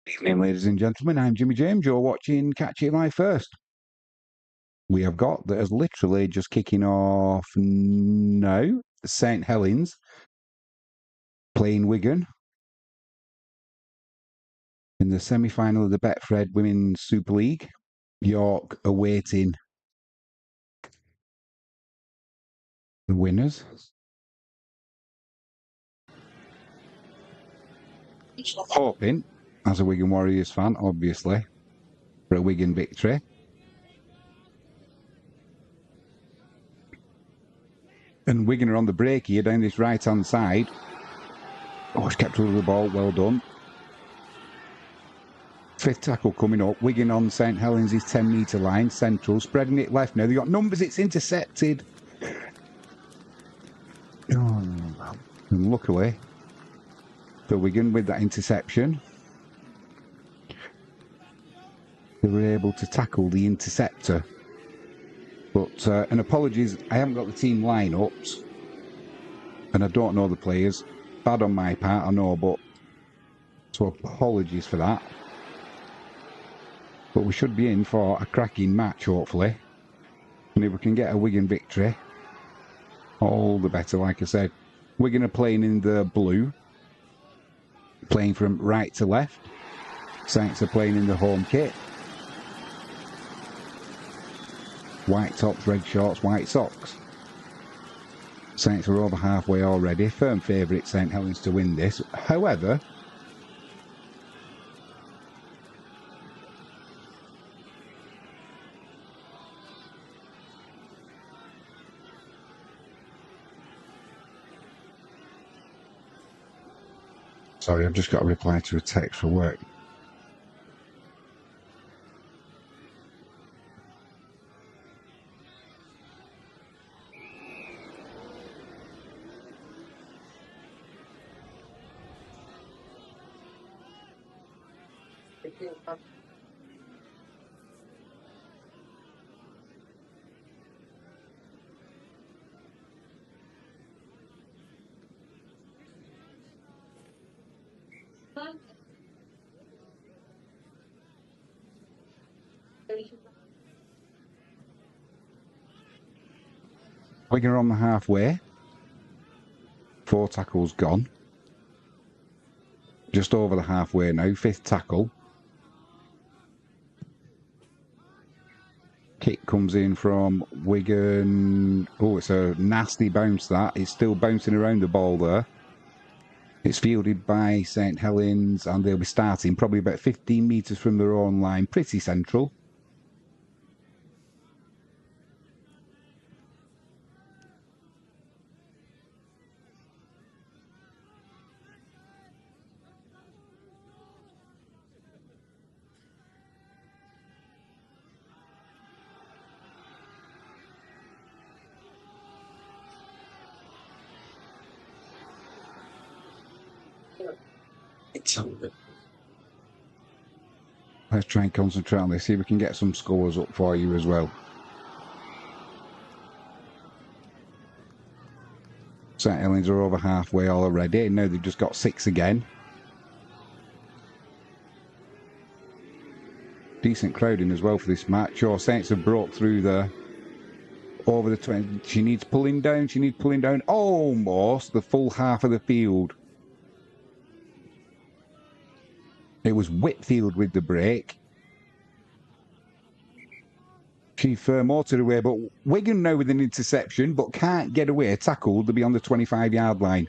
Evening, ladies and gentlemen. I'm Jimmy James. You're watching Catch It Live First. We have got that is literally just kicking off now. St. Helens playing Wigan in the semi-final of the Betfred Women's Super League. York awaiting the winners. Hoping, as a Wigan Warriors fan, obviously, for a Wigan victory. And Wigan are on the break here down this right-hand side. Oh, it's kept hold of the ball. Well done. Fifth tackle coming up. Wigan on St. Helens' 10-metre line. Central. Spreading it left now. They've got numbers. It's intercepted. Oh, and luckily for Wigan with that interception, they were able to tackle the interceptor. But, and apologies, I haven't got the team lineups and I don't know the players. Bad on my part, I know, but so apologies for that. But we should be in for a cracking match, hopefully. And if we can get a Wigan victory, all the better, like I said. Wigan are playing in the blue, playing from right to left. Saints are playing in the home kit. White tops, red shorts, white socks. Saints are over halfway already. Firm favourite St. Helens to win this. However, sorry, I've just got a reply to a text for work. Wigan are on the halfway. 4 tackles gone. Just over the halfway now. 5th tackle. Kick comes in from Wigan. Oh, it's a nasty bounce that. It's still bouncing around the ball there. It's fielded by St. Helens and they'll be starting probably about 15 metres from their own line. Pretty central. Let's try and concentrate on this. See if we can get some scores up for you as well. St. Helens are over halfway already. Now they've just got 6 again. Decent crowding as well for this match. Sure, Saints have broke through there. Over the 20. She needs pulling down. She needs pulling down. Almost the full half of the field. It was Whitfield with the break. She motored away, but Wigan now with an interception, but can't get away. Tackled, they'll be on the 25-yard line.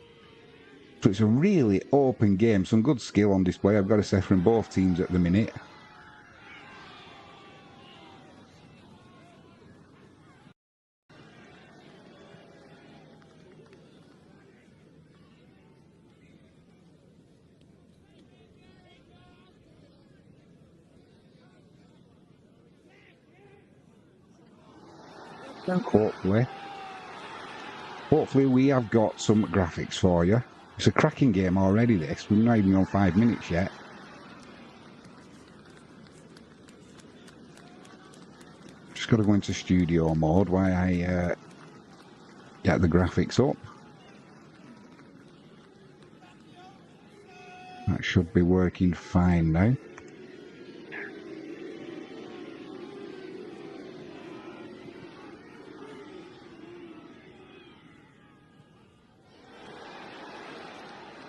So it's a really open game. Some good skill on display, I've got to say, from both teams at the minute. Hopefully we have got some graphics for you. It's a cracking game already, this. We're not even on 5 minutes yet. Just got to go into studio mode while I get the graphics up. That should be working fine now.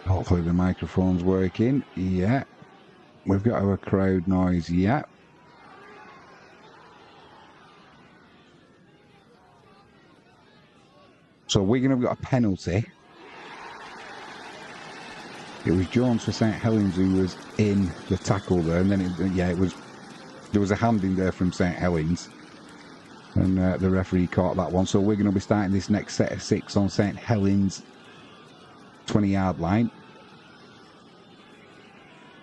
Hopefully the microphone's working. Yeah. We've got our crowd noise. Yeah. So Wigan have got a penalty. It was Jones for St. Helens who was in the tackle there, and then there was a hand in there from St. Helens, and the referee caught that one. So we're going to be starting this next set of 6 on St. Helens 20-yard line.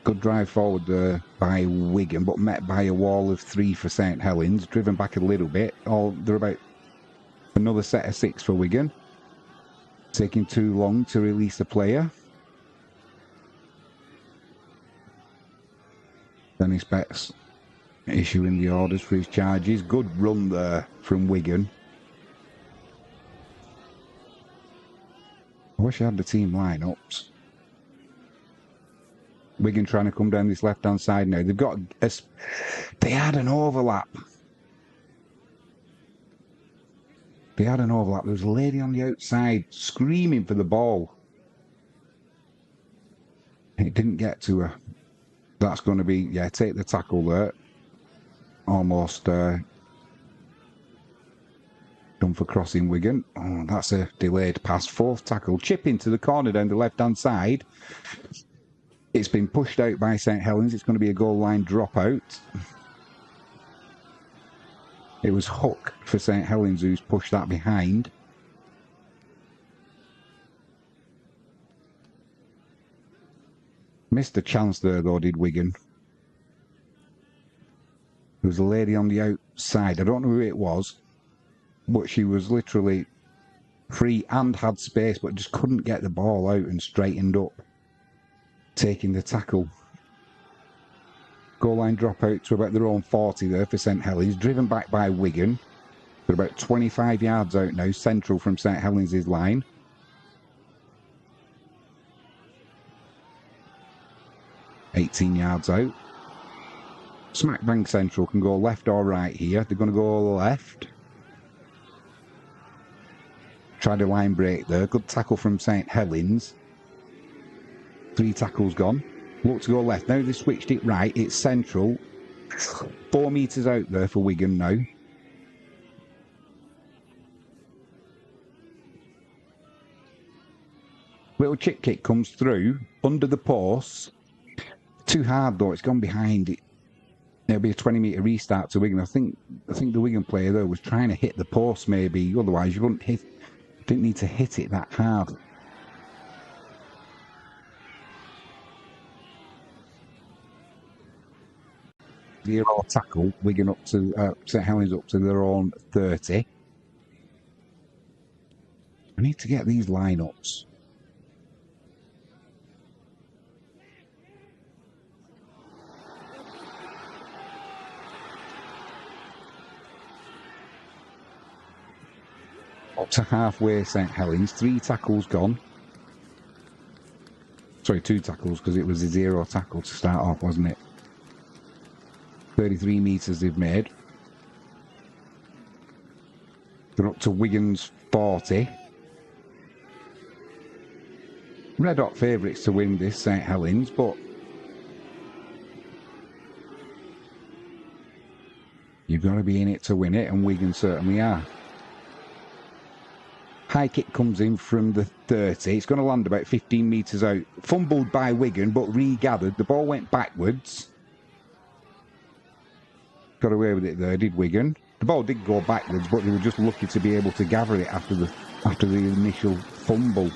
Good drive forward there by Wigan, but met by a wall of 3 for St. Helens, driven back a little bit. They're about another set of 6 for Wigan. Taking too long to release the player. Dennis Betts issuing the orders for his charges. Good run there from Wigan. I wish I had the team lineups. Wigan trying to come down this left-hand side now. They had an overlap. There was a lady on the outside screaming for the ball. It didn't get to her. That's going to be, take the tackle there. Almost done for crossing Wigan. Oh, that's a delayed pass. 4th tackle. Chip into the corner down the left-hand side. It's been pushed out by St. Helens. It's going to be a goal line dropout. It was Hook for St. Helens who's pushed that behind. Missed a chance there, though, did Wigan. There was a lady on the outside. I don't know who it was, but she was literally free and had space, but just couldn't get the ball out and straightened up, taking the tackle. Goal line dropout to about their own 40 there for St. Helens. Driven back by Wigan. They're about 25 yards out now, central from St. Helens' line. $18 yards out. Smack bang central, can go left or right here. They're going to go left. Tried a line break there. Good tackle from St. Helens. 3 tackles gone. Look to go left. Now they switched it right. It's central. 4 metres out there for Wigan now. Little chip kick comes through under the post. Too hard though. It's gone behind it. It'll be a 20-metre restart to Wigan. I think the Wigan player though was trying to hit the post maybe. Otherwise you didn't need to hit it that hard. Zero tackle, Wigan up to St. Helens up to their own 30. I need to get these lineups. Up to halfway St. Helens, 3 tackles gone. Sorry, 2 tackles because it was a 0 tackle to start off, wasn't it? 33 metres they've made. They're up to Wigan's 40. Red hot favourites to win this, St. Helens, but you've got to be in it to win it, and Wigan certainly are. High kick comes in from the 30. It's going to land about 15 metres out. Fumbled by Wigan, but regathered. The ball went backwards. Got away with it there, did Wigan. The ball did go backwards, but they were just lucky to be able to gather it after the initial fumble.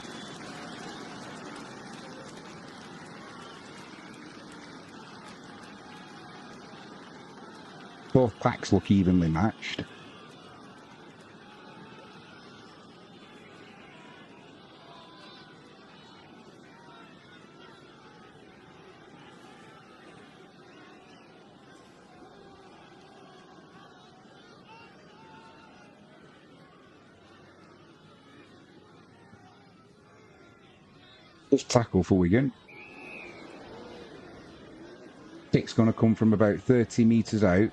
Both packs look evenly matched. Just tackle for Wigan. Kick's going to come from about 30 metres out,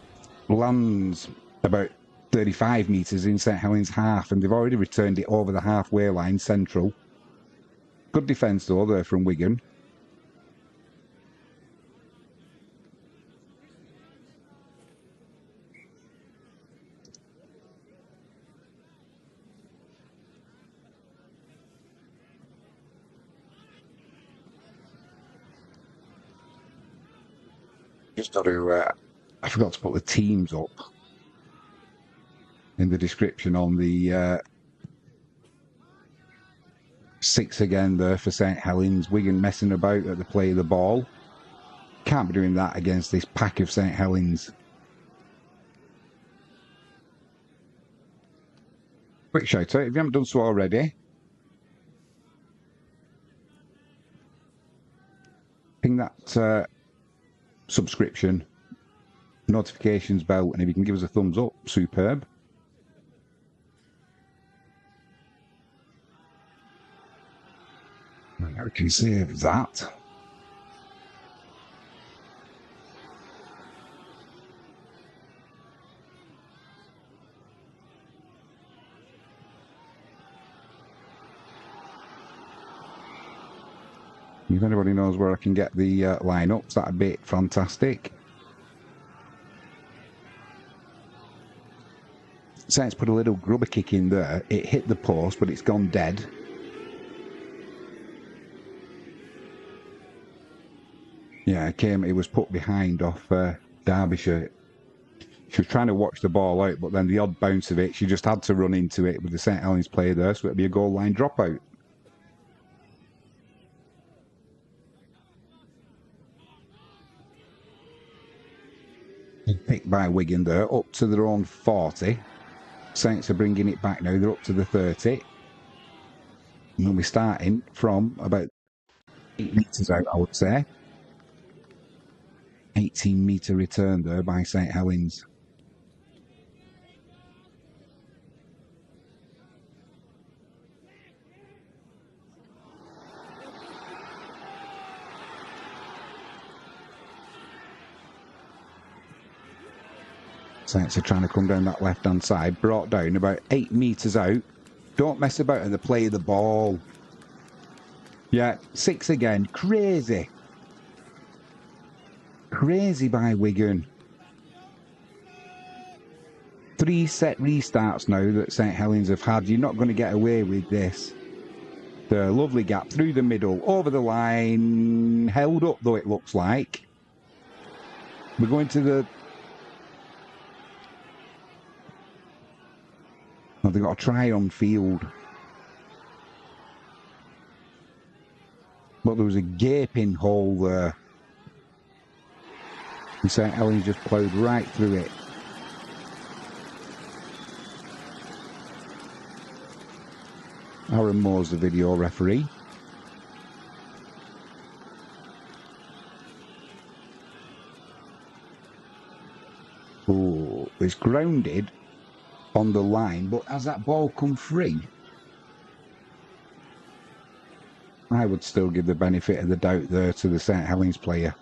lands about 35 metres in St. Helens half, and they've already returned it over the halfway line central. Good defence though there from Wigan. Just got to, I forgot to put the teams up in the description on the 6 again there for St. Helens. Wigan messing about at the play of the ball. Can't be doing that against this pack of St. Helens. Quick shout out, if you haven't done so already, ping that subscription, notifications bell, and if you can give us a thumbs up, superb. Now we can save that. If anybody knows where I can get the lineups, that'd be fantastic. Saints put a little grubber kick in there. It hit the post, but it's gone dead. Yeah, it was put behind off Derbyshire. She was trying to watch the ball out, but then the odd bounce of it, she just had to run into it with the St. Helens player there, so it'd be a goal line dropout. Picked by Wigan there, up to their own 40. Saints are bringing it back now, they're up to the 30. And they'll be starting from about 8 metres out, I would say. 18-metre return there by St. Helens. Saints are trying to come down that left-hand side, brought down about 8 metres out. Don't mess about in the play of the ball. Yeah, 6 again. Crazy. Crazy by Wigan. 3 set restarts now that St. Helens have had. You're not going to get away with this. The lovely gap through the middle, over the line. Held up though, it looks like. We're going to the... Oh, they've got a try on field. But there was a gaping hole there. And St. Helens just ploughed right through it. Aaron Moore's the video referee. Oh, it's grounded on the line, but has that ball come free? I would still give the benefit of the doubt there to the St. Helens player.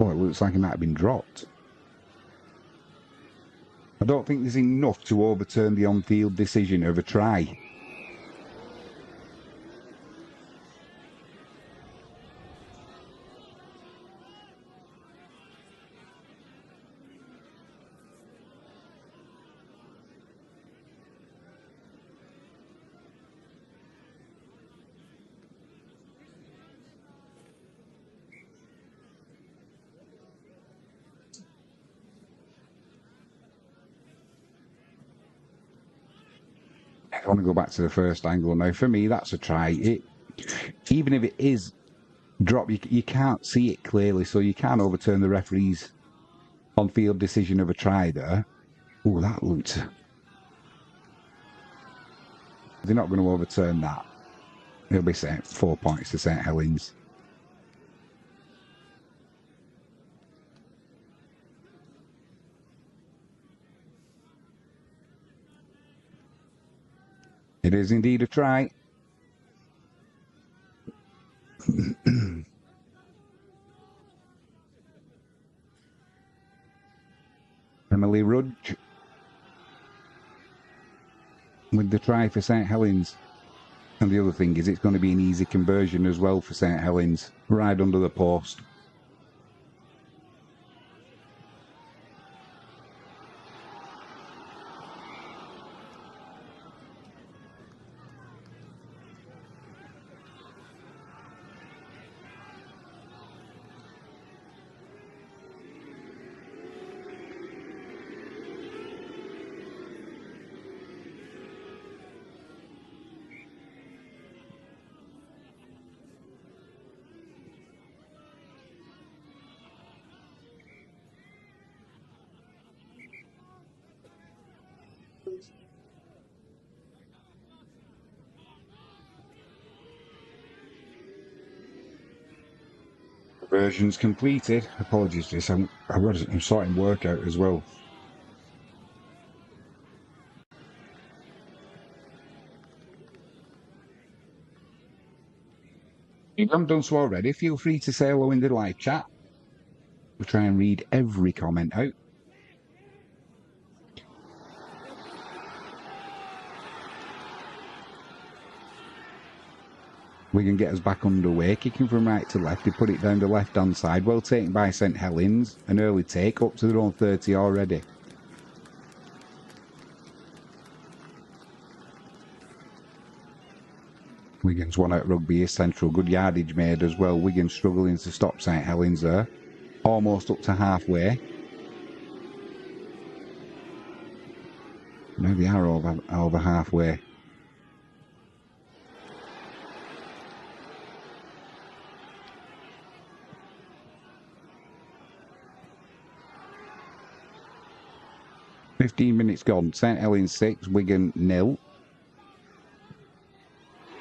Oh, it looks like it might have been dropped. I don't think there's enough to overturn the on-field decision of a try. I want to go back to the first angle now. For me, that's a try. Even if it is drop, you can't see it clearly, so you can't overturn the referee's on-field decision of a try there. Oh, that looked... They're not going to overturn that. It'll be 4 points to St. Helens. It is indeed a try. Emily Rudge with the try for St. Helens. And the other thing is it's going to be an easy conversion as well for St. Helens, right under the post. Conversion's completed. Apologies for this. I'm sorting work out as well. If you haven't done so already, feel free to say hello in the live chat. We'll try and read every comment out. Wigan get us back underway, kicking from right to left. They put it down the left-hand side. Well taken by St. Helens. An early take up to their own 30 already. Wigan's won out rugby is central. Good yardage made as well. Wigan struggling to stop St. Helens there. Almost up to halfway. Now they are over halfway. "15 minutes gone. St. Helens 6, Wigan 0.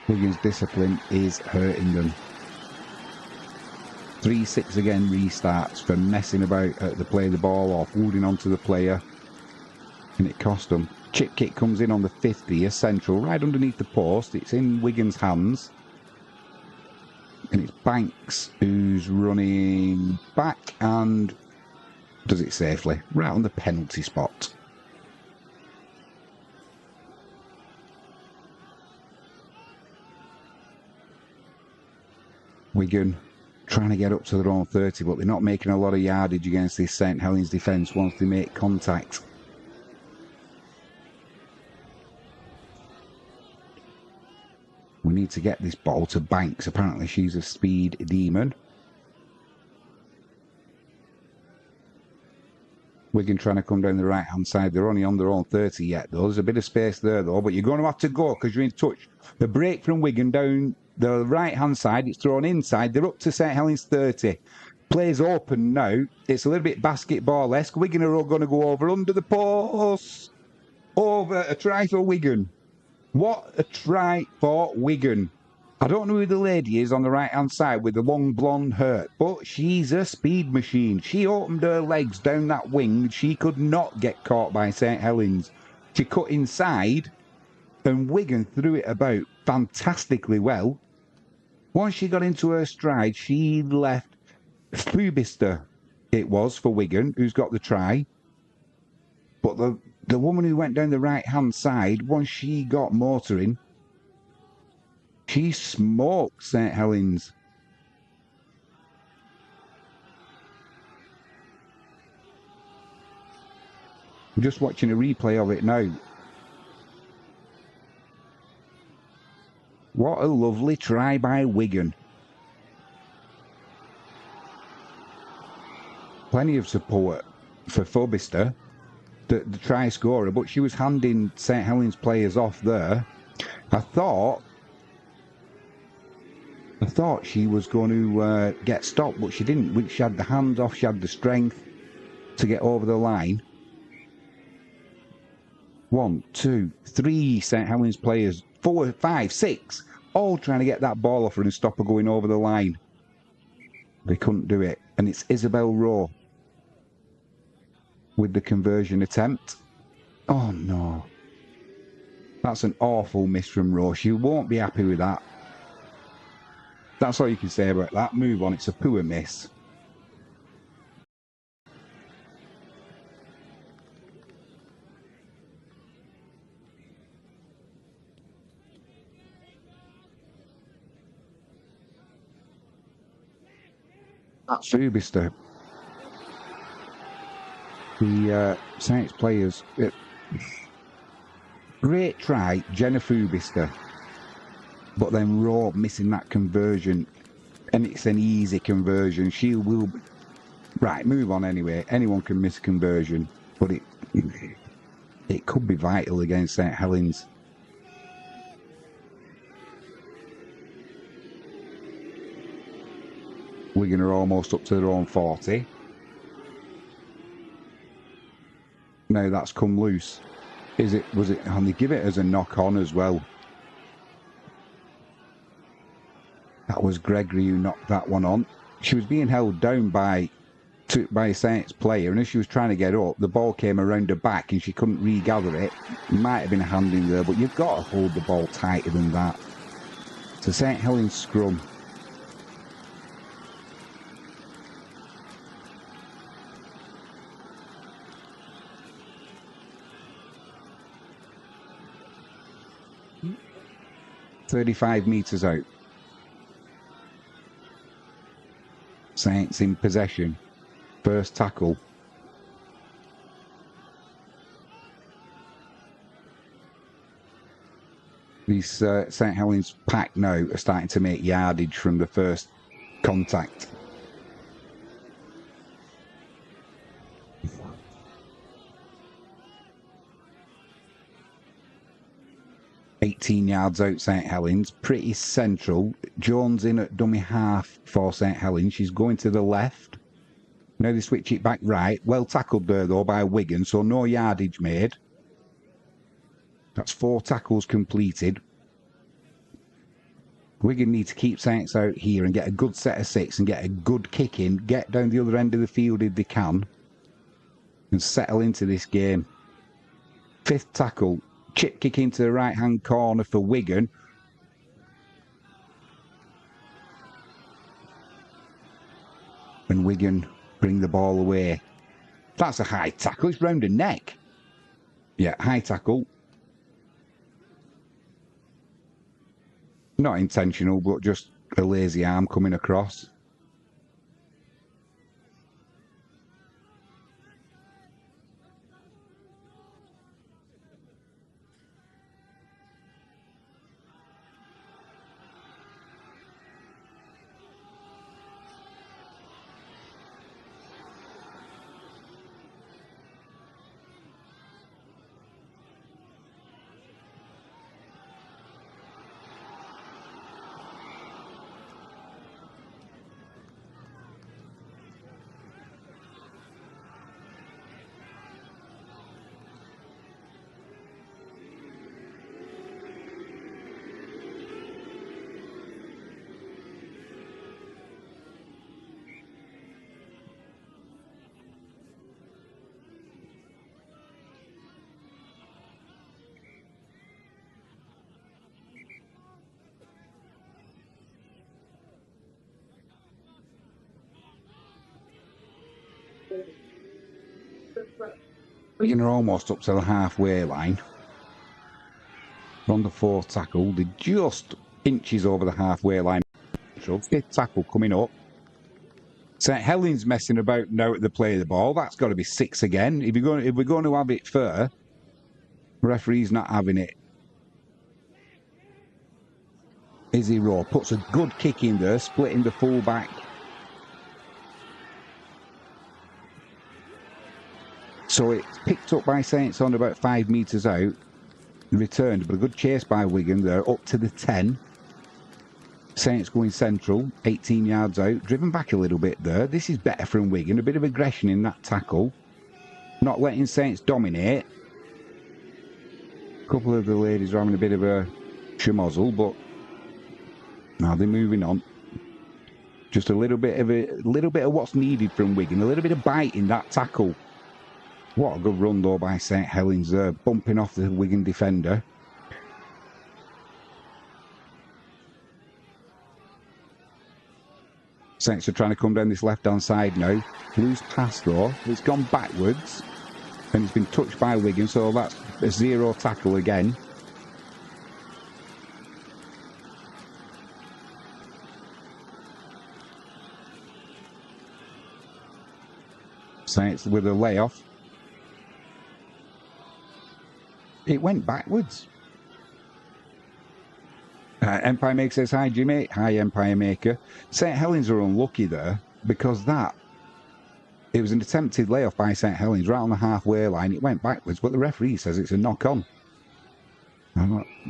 Wigan's discipline is hurting them. 3-6 again restarts for messing about at the play the ball off, holding onto the player, and it cost them. Chip kick comes in on the 50, a central, right underneath the post. It's in Wigan's hands. And it's Banks who's running back and does it safely, right on the penalty spot. Wigan trying to get up to their own 30, but they're not making a lot of yardage against this St. Helens defence once they make contact. We need to get this ball to Banks. Apparently she's a speed demon. Wigan trying to come down the right-hand side. They're only on their own 30 yet, though. There's a bit of space there, though, but you're going to have to go because you're in touch. The break from Wigan down the right-hand side, it's thrown inside. They're up to St. Helens 30. Plays open now. It's a little bit basketball-esque. Wigan are all going to go over under the post. Over a try for Wigan. What a try for Wigan. I don't know who the lady is on the right-hand side with the long blonde hair, but she's a speed machine. She opened her legs down that wing. She could not get caught by St. Helens. She cut inside, and Wigan threw it about fantastically well. Once she got into her stride, she left Fubister, it was, for Wigan, who's got the try. But the woman who went down the right-hand side, once she got motoring, she smoked St. Helens. I'm just watching a replay of it now. What a lovely try by Wigan. Plenty of support for Fubister, the try scorer, but she was handing St. Helens players off there. I thought she was going to get stopped, but she didn't. She had the hands off, she had the strength to get over the line. 1, 2, 3 St. Helens players, 4, 5, 6, all trying to get that ball off her and stop her going over the line. They couldn't do it. And it's Isabel Rowe with the conversion attempt. Oh no. That's an awful miss from Rowe. She won't be happy with that. That's all you can say about that. Move on. It's a poor miss. That's Fubister. The Saints players. Great try, Jenna Fubister. But then Raw missing that conversion. And it's an easy conversion. She will... Right, move on anyway. Anyone can miss conversion. But it could be vital against St. Helens. Wigan are almost up to their own 40. Now that's come loose. Was it, and they give it as a knock on as well. That was Gregory who knocked that one on. She was being held down by a Saints player, and as she was trying to get up, the ball came around her back and she couldn't regather it. Might have been a hand in there, but you've got to hold the ball tighter than that. It's a St. Helens scrum. "35 metres out. Saints in possession. First tackle. These St. Helens pack now are starting to make yardage from the first contact. "18 yards out, St. Helens. Pretty central. Jones in at dummy half for St. Helens. She's going to the left. Now they switch it back right. Well tackled there, though, by Wigan, so no yardage made. That's 4 tackles completed. Wigan need to keep Saints out here and get a good set of 6 and get a good kick in. Get down the other end of the field if they can. And settle into this game. 5th tackle. Chip kick into the right-hand corner for Wigan. And Wigan bring the ball away. That's a high tackle. It's round the neck. Yeah, high tackle. Not intentional, but just a lazy arm coming across. Wigan are almost up to the halfway line. On the 4th tackle, they're just inches over the halfway line. 5th tackle coming up. St. Helens messing about now at the play of the ball. That's got to be 6 again. If we're going to have it fair, the referee's not having it. Izzy Rowe puts a good kick in there, splitting the full-back. So it's picked up by Saints on about 5 metres out. Returned, but a good chase by Wigan there, up to the 10. Saints going central, 18 yards out. Driven back a little bit there. This is better from Wigan. A bit of aggression in that tackle. Not letting Saints dominate. A couple of the ladies are having a bit of a schmozzle, but now they're moving on. Just a little bit of what's needed from Wigan. A little bit of bite in that tackle. What a good run, though, by St. Helens there, bumping off the Wigan defender. Saints are trying to come down this left-hand side now. Loose pass, though. It's gone backwards, and it's been touched by Wigan, so that's a 0 tackle again. Saints with a layoff. It went backwards. Empire Maker says, hi, Jimmy. Hi, Empire Maker. St. Helens are unlucky there because it was an attempted layoff by St. Helens right on the halfway line. It went backwards, but the referee says it's a knock-on.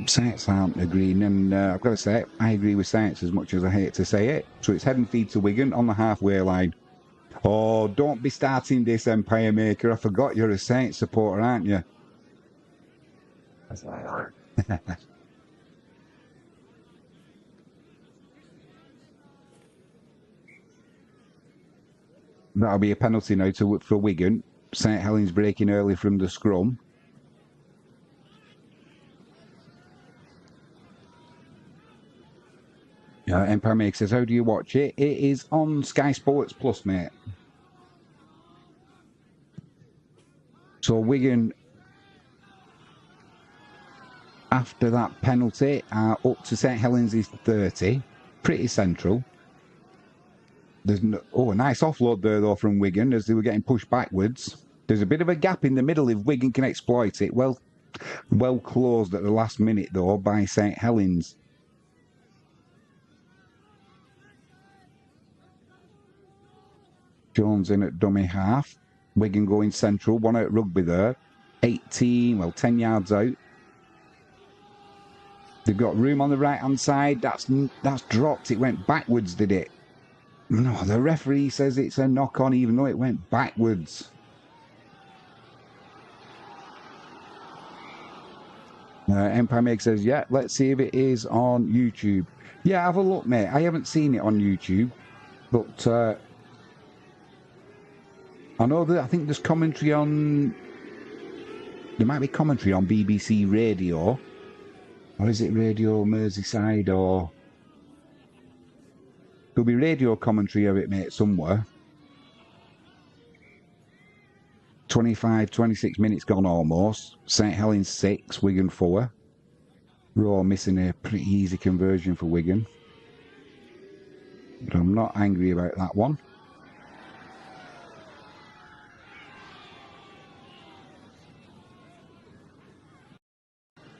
Saints aren't agreeing, and I've got to say, I agree with Saints as much as I hate to say it. So it's head and feed to Wigan on the halfway line. Oh, don't be starting this, Empire Maker. I forgot you're a Saints supporter, aren't you? That'll be a penalty now for Wigan. St. Helens breaking early from the scrum. Empire Maker says, how do you watch it? It is on Sky Sports Plus, mate. So Wigan, after that penalty, are up to St. Helens is 30. Pretty central. There's a nice offload there, though, from Wigan as they were getting pushed backwards. There's a bit of a gap in the middle if Wigan can exploit it. Well closed at the last minute, though, by St. Helens. Jones in at dummy half. Wigan going central. One out rugby there. 10 yards out. They've got room on the right-hand side. That's dropped. It went backwards, did it? No, the referee says it's a knock-on even though it went backwards. Empire Meg says, yeah, let's see if it is on YouTube. Yeah, have a look, mate. I haven't seen it on YouTube, but I know that I think there's commentary on... There might be commentary on BBC Radio. Or is it Radio Merseyside or... There'll be radio commentary of it, mate, somewhere. 26 minutes gone almost. St. Helens 6, Wigan 4. Raw missing a pretty easy conversion for Wigan. But I'm not angry about that one.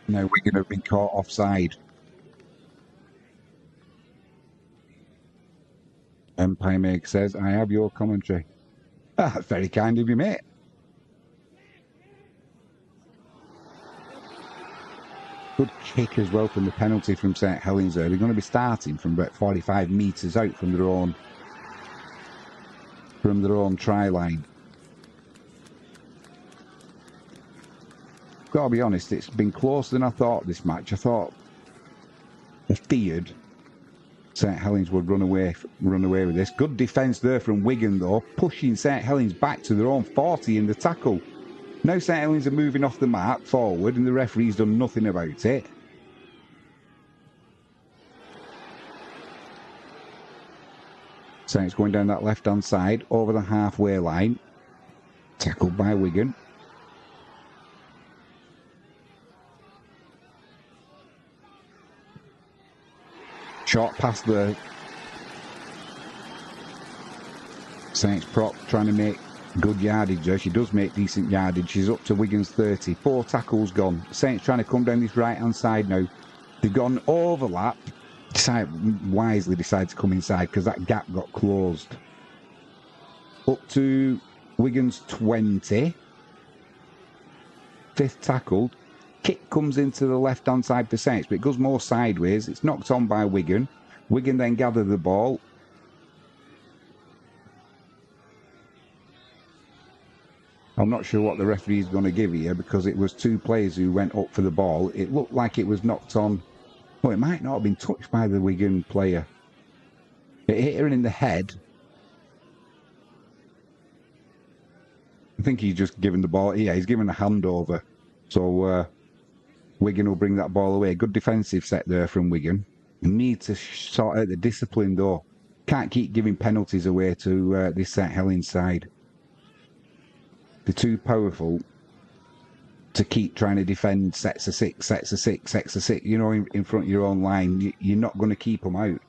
Now Wigan have been caught offside. Empire Meg says, I have your commentary. That's very kind of you, mate. Good kick as well from the penalty from St. Helens there. They're going to be starting from about 45 metres out from their own try line. Got to be honest, it's been closer than I thought this match. I feared St. Helens would run away with this. Good defence there from Wigan, though, pushing St. Helens back to their own 40 in the tackle. Now St. Helens are moving off the mark forward, and the referee's done nothing about it. Saints going down that left-hand side, over the halfway line. Tackled by Wigan. Short pass there. Saints prop trying to make good yardage there. She does make decent yardage. She's up to Wigan's 30. 4 tackles gone. Saints trying to come down this right-hand side now. They've got an overlap. Wisely decide to come inside because that gap got closed. Up to Wigan's 20. 5th tackled. Kick comes into the left-hand side for Saints, but it goes more sideways. It's knocked on by Wigan. Wigan then gather the ball. I'm not sure what the referee is going to give here because it was 2 players who went up for the ball. It looked like it was knocked on. Well, it might not have been touched by the Wigan player. It hit her in the head. I think he's just given the ball. Yeah, he's given a handover. So Wigan will bring that ball away. Good defensive set there from Wigan. Need to sort out the discipline, though. Can't keep giving penalties away to this St. Helens side. They're too powerful to keep trying to defend sets of 6, sets of 6, sets of 6. You know, in front of your own line, you're not going to keep them out.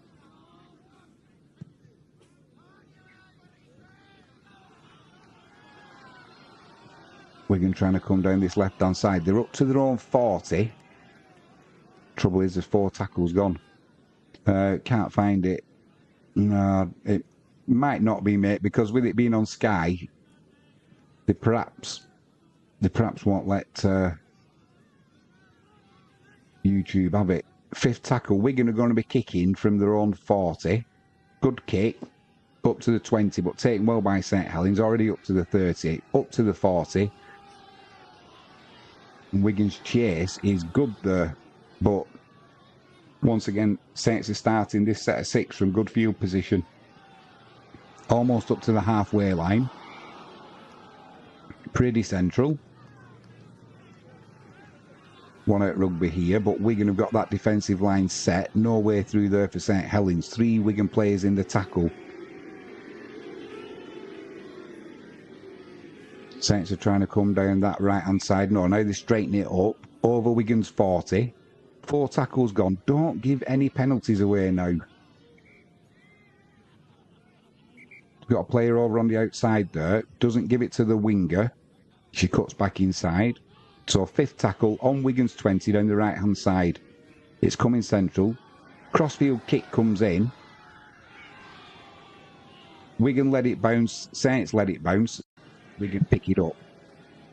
Wigan trying to come down this left-hand side. They're up to their own 40. Trouble is, there's 4 tackles gone. Can't find it. No, it might not be, mate, because with it being on Sky, they perhaps won't let YouTube have it. 5th tackle. Wigan are going to be kicking from their own 40. Good kick. Up to the 20, but taken well by St. Helens. Already up to the 30. Up to the 40. Wigan's chase is good there, but once again, Saints are starting this set of 6 from good field position. Almost up to the halfway line. Pretty central. One out rugby here, but Wigan have got that defensive line set. No way through there for St. Helens. 3 Wigan players in the tackle. Saints are trying to come down that right-hand side. No, now they straighten it up. Over Wigan's 40. 4 tackles gone. Don't give any penalties away now. Got a player over on the outside there. Doesn't give it to the winger. She cuts back inside. So 5th tackle on Wigan's 20 down the right-hand side. It's coming central. Crossfield kick comes in. Wigan let it bounce. Saints let it bounce. Wigan pick it up.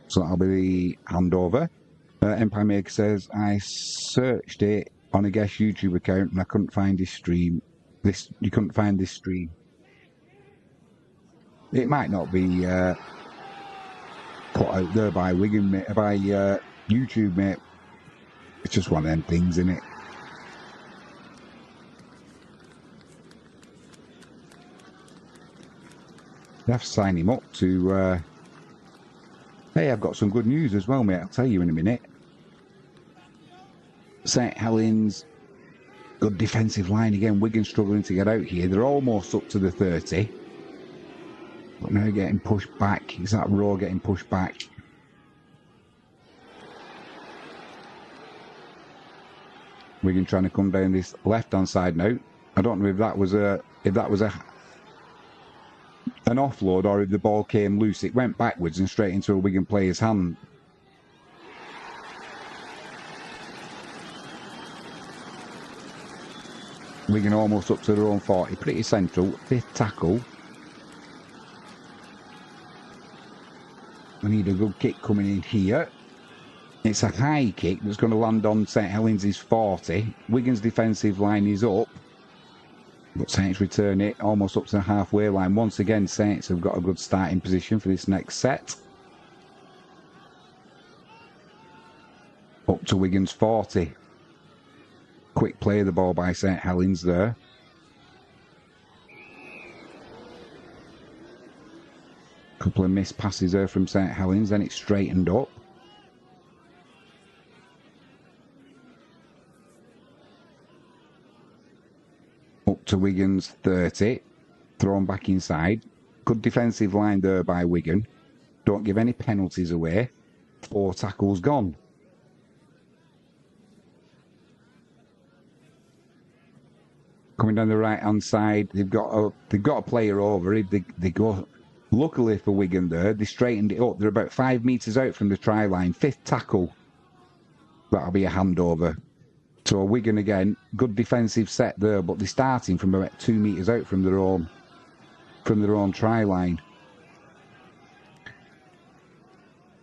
So that'll be the handover. Empire Maker says, I searched it on a guest YouTube account and I couldn't find this stream. You couldn't find this stream. It might not be put out there by Wigan, mate, by YouTube, mate. It's just one of them things, isn't it? You have to sign him up to... Hey, I've got some good news as well, mate. I'll tell you in a minute. St. Helens, good defensive line again. Wigan struggling to get out here. They're almost up to the 30. But now getting pushed back. Is that row getting pushed back? Wigan trying to come down this left-hand side now. I don't know if that was an offload or if the ball came loose. It went backwards and straight into a Wigan player's hand. Wigan almost up to their own 40. Pretty central. 5th tackle. We need a good kick coming in here. It's a high kick that's going to land on St. Helens' 40. Wigan's defensive line is up. But Saints return it almost up to the halfway line. Once again, Saints have got a good starting position for this next set. Up to Wigan's 40. Quick play of the ball by St. Helens there. Couple of missed passes there from St. Helens, then it's straightened up. Up to Wigan's 30. Thrown back inside. Good defensive line there by Wigan. Don't give any penalties away. 4 tackles gone. Coming down the right-hand side, they've got a player over. If they go, luckily for Wigan there, they straightened it up. They're about 5 metres out from the try line. 5th tackle. That'll be a handover. So Wigan again, good defensive set there, but they're starting from about 2 metres out from their own try line.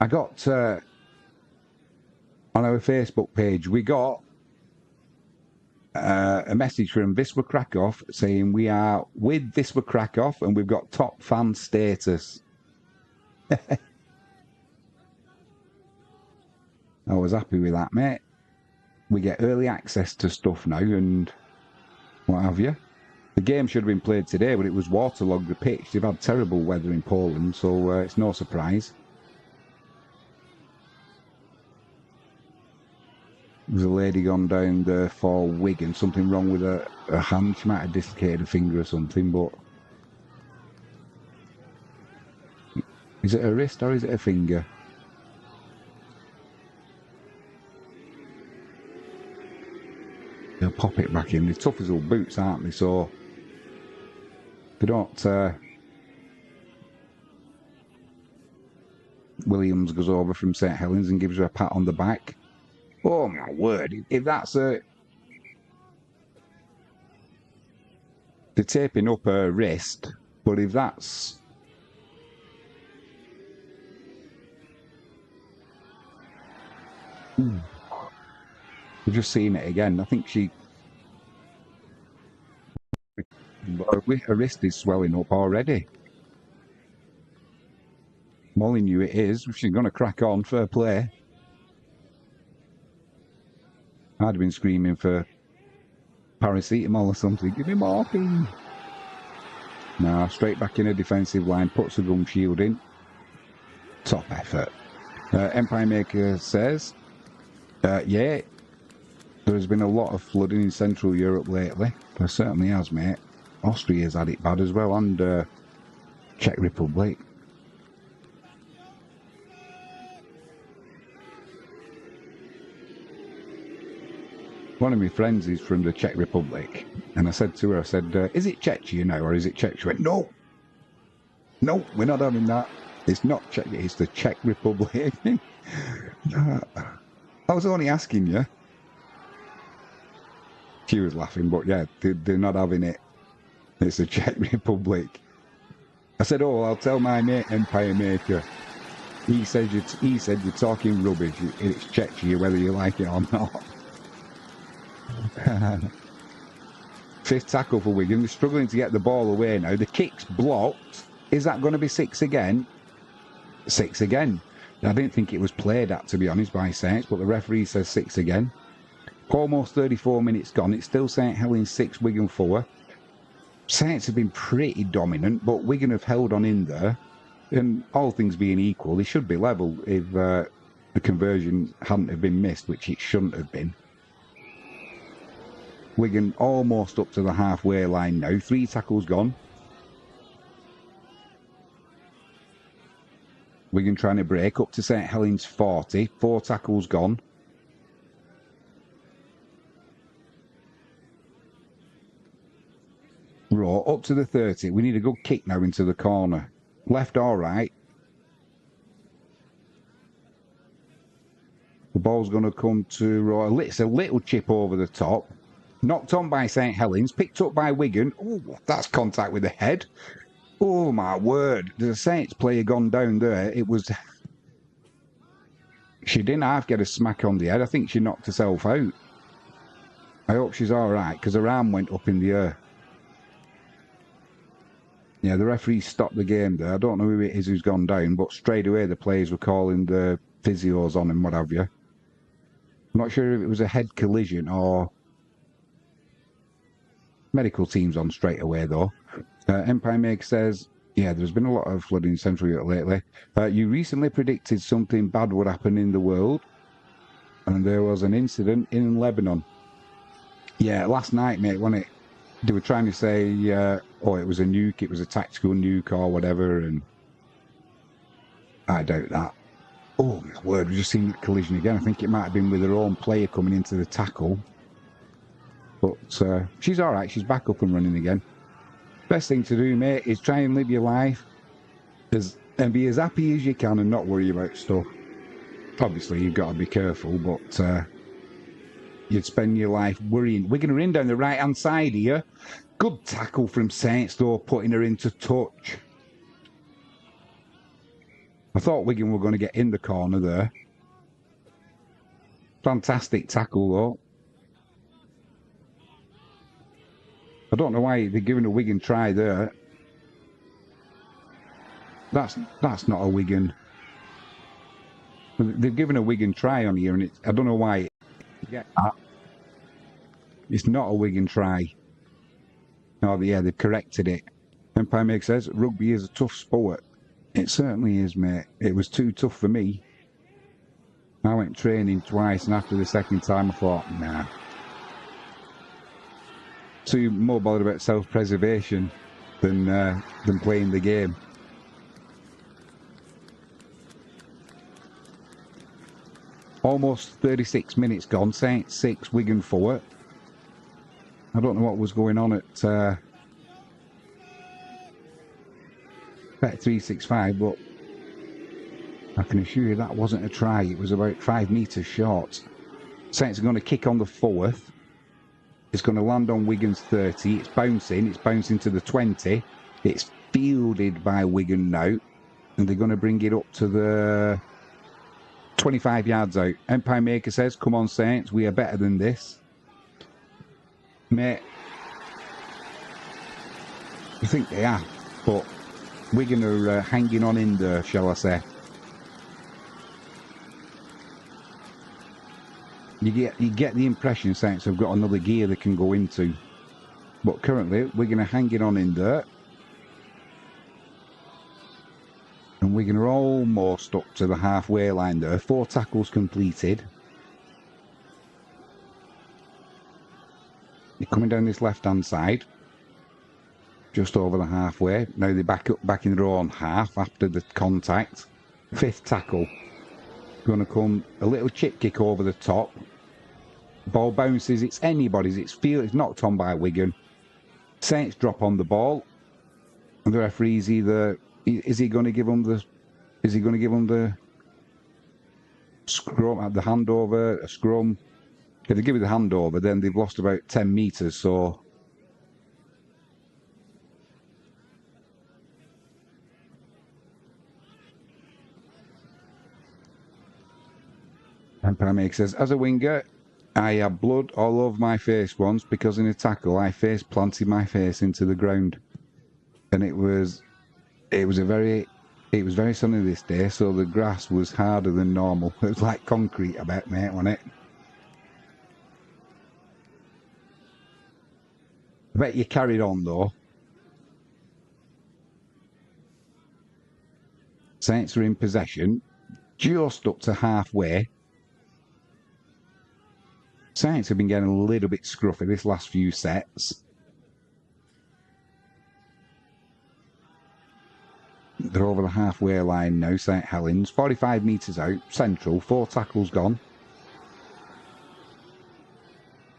I got on our Facebook page, we got a message from Wisła Krakow saying we are with Wisła Krakow and we've got top fan status. I was happy with that, mate. We get early access to stuff now and what have you. The game should have been played today, but it was waterlogged, the pitch. They've had terrible weather in Poland, so it's no surprise. There's a lady gone down there for Wigan. Something wrong with her hand. She might have dislocated a finger or something, but... Is it a wrist or is it a finger? They'll pop it back in. They're tough as old boots, aren't they? So they don't Williams goes over from St. Helens and gives her a pat on the back. Oh my word, if that's a... They're taping up her wrist, but if that's... We've just seen it again. I think she... Her wrist is swelling up already. Molly knew it is. She's going to crack on. Fair play. I'd have been screaming for paracetamol or something. Give me morphine. Now, straight back in a defensive line. Puts the gum shield in. Top effort. Empire Maker says, yeah, there's been a lot of flooding in Central Europe lately. There certainly has, mate. Austria's had it bad as well, and Czech Republic. One of my friends is from the Czech Republic, and I said to her, I said, is it Czechia now, or is it Czech? She went, no, we're not having that. It's not Czech, it's the Czech Republic. I was only asking you. She was laughing, but yeah, they're not having it. It's the Czech Republic. I said, oh, I'll tell my mate, Empire Maker. He said you're talking rubbish. It's Czechia, whether you like it or not. Fifth tackle for Wigan. They're struggling to get the ball away now. The kick's blocked. Is that going to be 6 again? 6 again. I didn't think it was played at, to be honest, by Saints, but the referee says 6 again. Almost 34 minutes gone. It's still St. Helens 6, Wigan 4. Saints have been pretty dominant, but Wigan have held on in there. And all things being equal, they should be level if the conversion hadn't have been missed, which it shouldn't have been. Wigan almost up to the halfway line now. 3 tackles gone. Wigan trying to break up to St. Helens 40. 4 tackles gone. Raw up to the 30. We need a good kick now into the corner. Left or right. The ball's going to come to Raw. It's a little chip over the top. Knocked on by St. Helens. Picked up by Wigan. Oh, that's contact with the head. Oh, my word. There's a Saints player gone down there. It was... She didn't half get a smack on the head. I think she knocked herself out. I hope she's all right, because her arm went up in the air. Yeah, the referee stopped the game there. I don't know who it is who's gone down, but straight away the players were calling the physios on and what have you. I'm not sure if it was a head collision or... Medical team's on straight away, though. Empire Maker says, yeah, there's been a lot of flooding in Central Europe lately. You recently predicted something bad would happen in the world, and there was an incident in Lebanon. Yeah, last night, mate, when they were trying to say, oh, it was a nuke, it was a tactical nuke or whatever, and I doubt that. Oh, my word, we've just seen that collision again. I think it might have been with her own player coming into the tackle. But she's all right. She's back up and running again. Best thing to do, mate, is try and live your life and be as happy as you can and not worry about stuff. Obviously, you've got to be careful, but you'd spend your life worrying. We're going to in down the right-hand side here. Good tackle from Saints, though, putting her into touch. I thought Wigan were going to get in the corner there. Fantastic tackle, though. I don't know why they're giving a Wigan try there. That's not a Wigan. They've given a Wigan try on here, and I don't know why. It's not a Wigan try. Oh, yeah, they've corrected it. Empire Maker says, rugby is a tough sport. It certainly is, mate. It was too tough for me. I went training twice, and after the second time I thought, nah. Too more bothered about self-preservation than playing the game. Almost 36 minutes gone. Saints 6, Wigan 4. I don't know what was going on at Bet365, but I can assure you that wasn't a try. It was about 5 metres short. Saints are going to kick on the 4th. It's going to land on Wigan's 30. It's bouncing to the 20. It's fielded by Wigan now. And they're going to bring it up to the 25 yards out. Empire Maker says, come on Saints, we are better than this. Mate, I think they are, but Wigan are hanging on in there, shall I say. You get the impression Saints have got another gear they can go into. But currently, Wigan are hanging on in there. And Wigan are almost up to the halfway line there. 4 tackles completed. They're coming down this left-hand side. Just over the halfway. Now they're back in their own half after the contact. 5th tackle. Going to come a little chip kick over the top. Ball bounces. It's anybody's. It's knocked on by Wigan. Saints drop on the ball. And the referee's either... Is he going to give them the scrum, the handover, a scrum? If they give it the handover, then they've lost about 10 metres, so... Empire Maker says, as a winger, I had blood all over my face once because in a tackle I face planted my face into the ground. And it was very sunny this day, so the grass was harder than normal. It was like concrete, I bet, mate, wasn't it? I bet you carried on, though. Saints are in possession, just up to halfway. Saints have been getting a little bit scruffy this last few sets. They're over the halfway line now, St. Helens. 45 metres out, central, 4 tackles gone.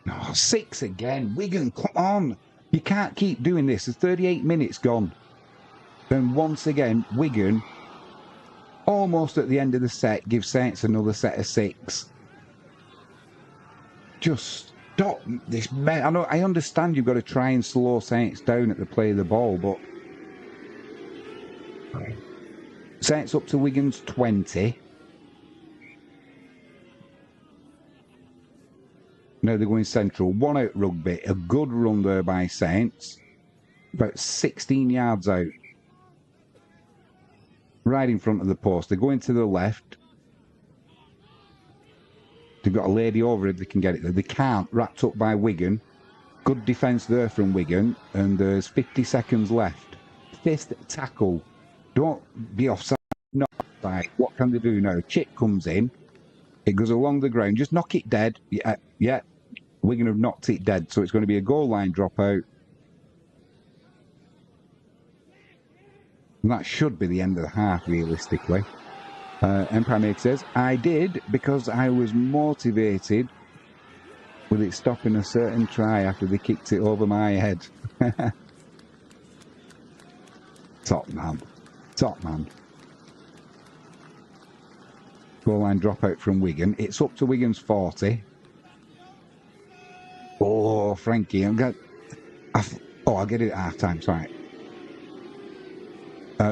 Oh, 6 again. Wigan, come on. You can't keep doing this. There's 38 minutes gone. Then once again, Wigan, almost at the end of the set, give Saints another set of 6. Just stop this. I understand you've got to try and slow Saints down at the play of the ball, but... Saints up to Wigan's 20. Now they're going central. 1 out rugby. A good run there by Saints. About 16 yards out. Right in front of the post. They're going to the left. They've got a lady over if they can get it there. They can't. Wrapped up by Wigan. Good defence there from Wigan. And there's 50 seconds left. 5th tackle. Don't be offside. Not offside. What can they do now? Chip comes in. It goes along the ground. Just knock it dead. Yeah. Wigan have knocked it dead. So it's going to be a goal line dropout. And that should be the end of the half, realistically. Empire Maker says, I did because I was motivated with it stopping a certain try after they kicked it over my head. Top man. Top man. Goal line dropout from Wigan. It's up to Wigan's 40. Oh, Frankie. I'll get it at half time. Sorry.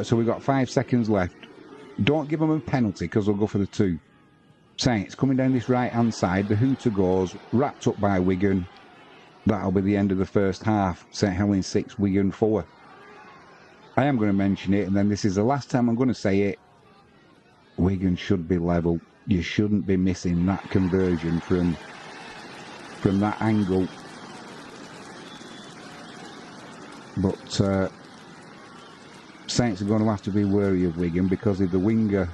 So we've got 5 seconds left. Don't give them a penalty because they'll go for the 2. Saints coming down this right-hand side. The hooter goes, wrapped up by Wigan. That'll be the end of the first half. St. Helens 6, Wigan 4. I am going to mention it, and then this is the last time I'm going to say it. Wigan should be level. You shouldn't be missing that conversion from that angle. But Saints are going to have to be wary of Wigan because if the winger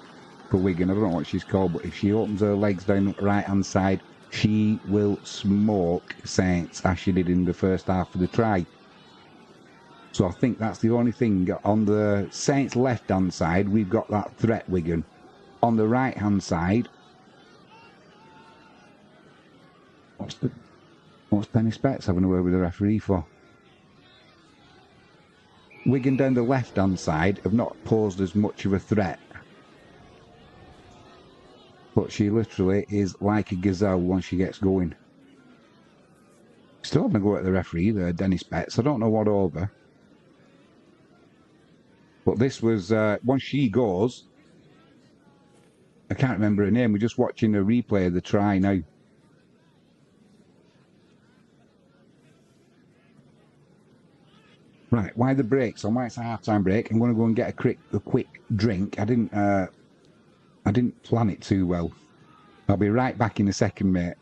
for Wigan, I don't know what she's called, but if she opens her legs down the right-hand side, she will smoke Saints as she did in the first half of the try. So I think that's the only thing. On the Saints left-hand side, we've got that threat, Wigan. On the right-hand side, what's Penny Specs having a word with the referee for? Wigan down the left-hand side have not posed as much of a threat. But she literally is like a gazelle once she gets going. Still having a go at the referee there, Dennis Betts. I don't know what over. But this was, once she goes, I can't remember her name. We're just watching a replay of the try now. Right, why the breaks? On why it's a half-time break? I'm going to go and get a quick drink. I didn't plan it too well. I'll be right back in a second, mate.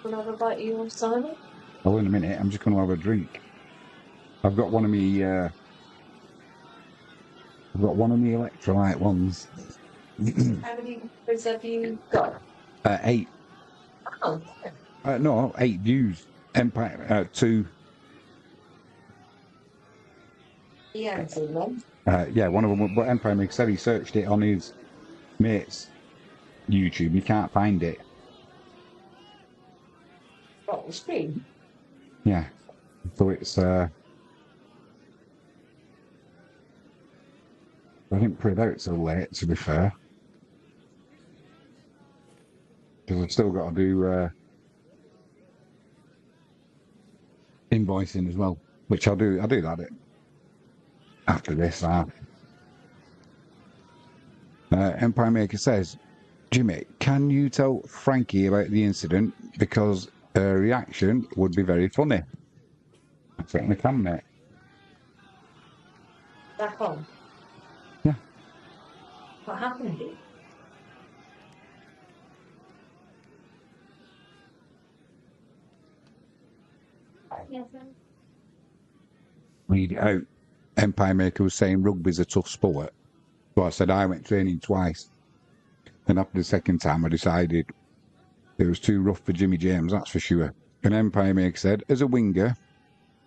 Another bite of your Simon? Oh, in a minute. I'm just going to have a drink. I've got one of me. I've got one of the electrolyte ones. How many viewers have you got? 8. Oh, No, 8 views. Empire 2. he hasn't seen them. Yeah, one of them. But Empire Meg said he searched it on his mate's YouTube. You can't find it. Got the screen. Yeah. So it's. I didn't print out so late, to be fair. Because I've still got to do invoicing as well, which I'll do. I'll do that after this. Empire Maker says, Jimmy, can you tell Frankie about the incident? Because her reaction would be very funny. I certainly can, mate. Back on. Yeah. What happened? Yes, Read it out. Empire Maker was saying rugby's a tough sport. So I said I went training twice. And after the second time, I decided it was too rough for Jimmy James, that's for sure. And Empire Maker said, as a winger,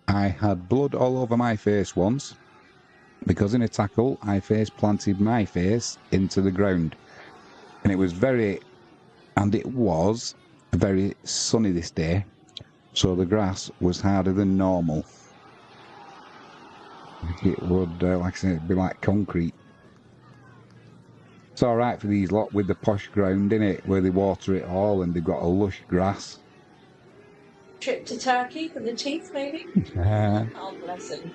I had blood all over my face once because in a tackle I face planted my face into the ground, and it was very sunny this day, so the grass was harder than normal. It would, like I said, it'd be like concrete. It's alright for these lot with the posh ground in it, where they water it all and they've got a lush grass. Trip to Turkey for the teeth, maybe? Uh, Oh, bless him.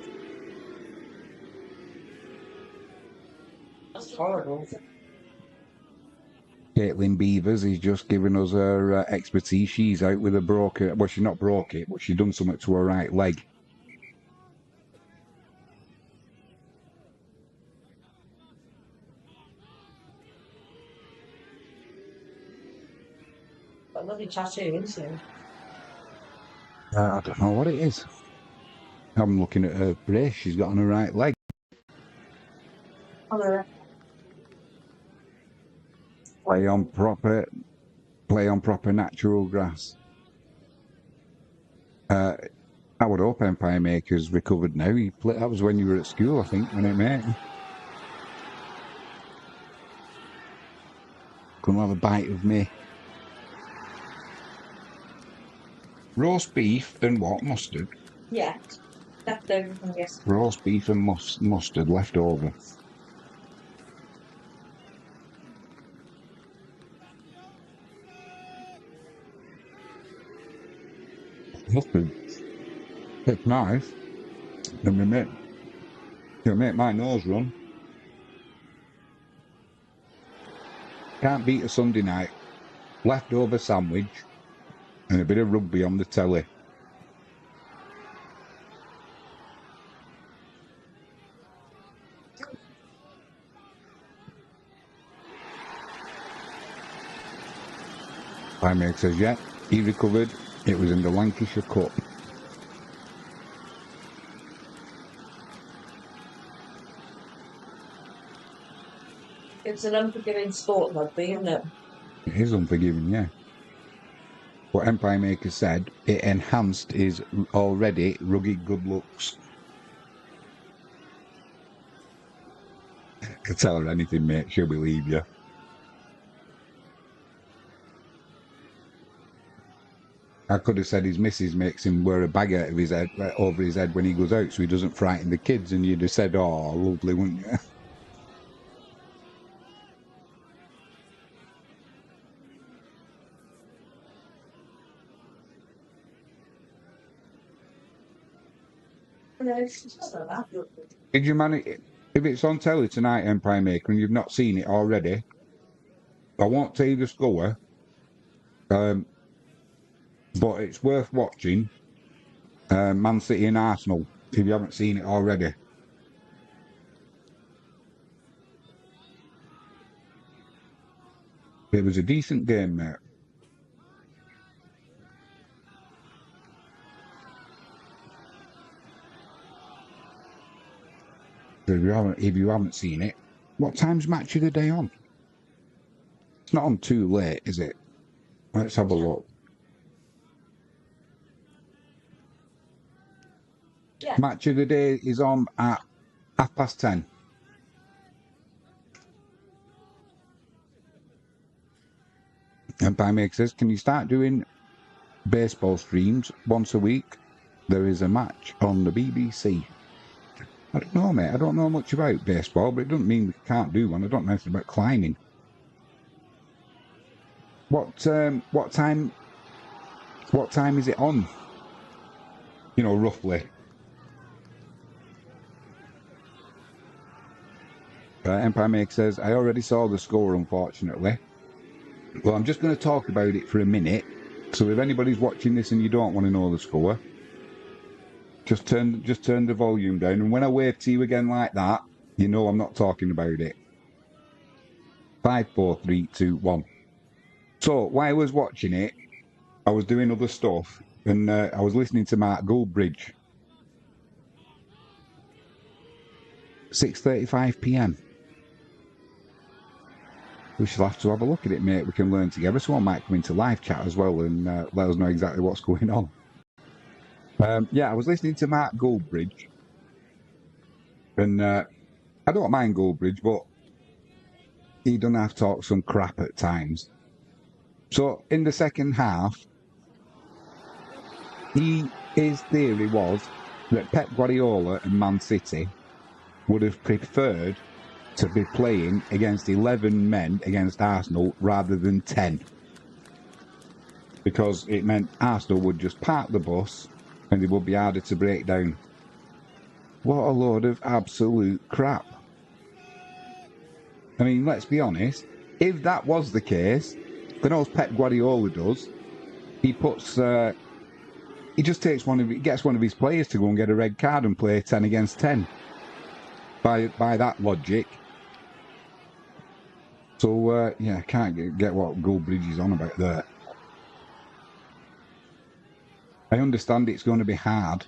That's horrible. Caitlin Beavers is just giving us her expertise. She's out with a broken, well, she not broke it, but she done something to her right leg. Got a lovely tattoo, isn't it? I don't know what it is. I'm looking at her brace she's got on her right leg. Play on proper natural grass. I would hope Empire Maker's recovered now. That was when you were at school, I think, when it made. Come have a bite of me. Roast beef and what? Mustard? Yeah. Left over from yesterday. Roast beef and mustard left over. Mustard. It's nice. It'll make my nose run. Can't beat a Sunday night. Leftover sandwich and a bit of rugby on the telly. Mike says, yeah, he recovered. It was in the Lancashire Cup. It's an unforgiving sport, rugby, isn't it? It is unforgiving, yeah. What Empire Maker said, it enhanced his already rugged good looks. Could tell her anything, mate, she'll believe you. I could have said his missus makes him wear a bag out of his head, over his head when he goes out so he doesn't frighten the kids, and you'd have said, oh, lovely, wouldn't you? Did you manage, if it's on telly tonight, Empire Maker, and you've not seen it already, I won't tell you the score, but it's worth watching. Man City and Arsenal, if you haven't seen it already. It was a decent game, mate. If you haven't seen it, what time's Match of the Day on? It's not on too late, is it? Let's have a look. Yeah. Match of the Day is on at 10:30. Empire Maker says, can you start doing baseball streams once a week? There is a match on the BBC. I don't know, mate. I don't know much about baseball, but it doesn't mean we can't do one. I don't know anything about climbing. What time is it on? You know, roughly. Empire Maker says, I already saw the score, unfortunately. Well, I'm just going to talk about it for a minute. So if anybody's watching this and you don't want to know the score, just turn the volume down. And when I wave to you again like that, you know I'm not talking about it. 5, 4, 3, 2, 1. So while I was watching it, I was doing other stuff, and I was listening to Mark Goldbridge. 6:35 p.m. We shall have to have a look at it, mate. We can learn together. Someone might come into live chat as well and let us know exactly what's going on. Yeah, I was listening to Mark Goldbridge, and I don't mind Goldbridge, but he doesn't have to talk some crap at times. So in the second half, his theory was that Pep Guardiola and Man City would have preferred to be playing against 11 men against Arsenal rather than 10. Because it meant Arsenal would just park the bus and they would be harder to break down. What a load of absolute crap. I mean, let's be honest, if that was the case, then all Pep Guardiola does, he just takes gets one of his players to go and get a red card and play 10 against 10. By that logic. So, yeah, I can't get what Goldbridge is on about there. I understand it's going to be hard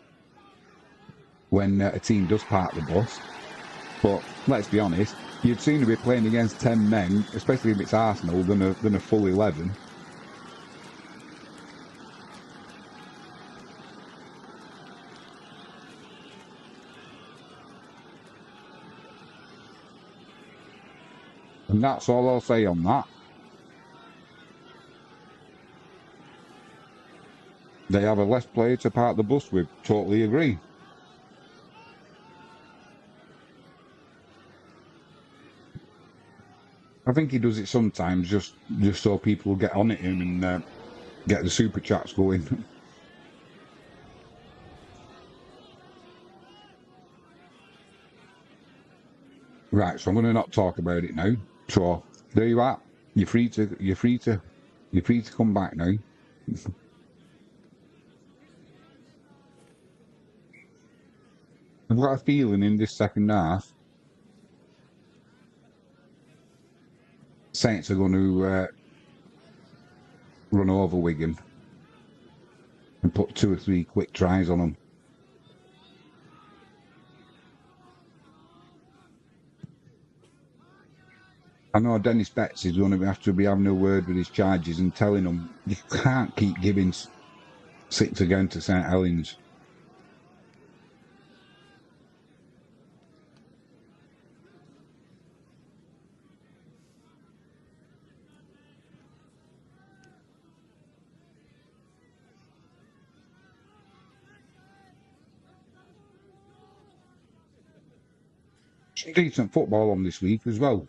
when a team does park the bus, but let's be honest, you'd sooner be playing against 10 men, especially if it's Arsenal, than a full 11. And that's all I'll say on that. They have a less player to park the bus with. Totally agree. I think he does it sometimes just so people will get on at him and get the super chats going. Right, so I'm going to not talk about it now. So there you are. You're free to come back now. I've got a feeling in this second half, Saints are going to run over Wigan and put 2 or 3 quick tries on them. I know Dennis Betts is going to have to be having a word with his charges and telling them you can't keep giving 6 again to St. Helens. Some decent football on this week as well.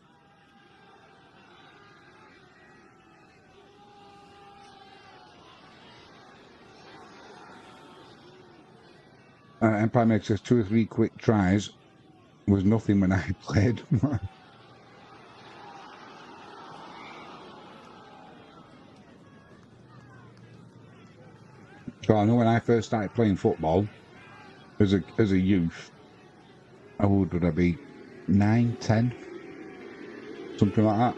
Empire makes us 2 or 3 quick tries. Was nothing when I played. So I know when I first started playing football as a youth, how old would I be? 9, 10? Something like that.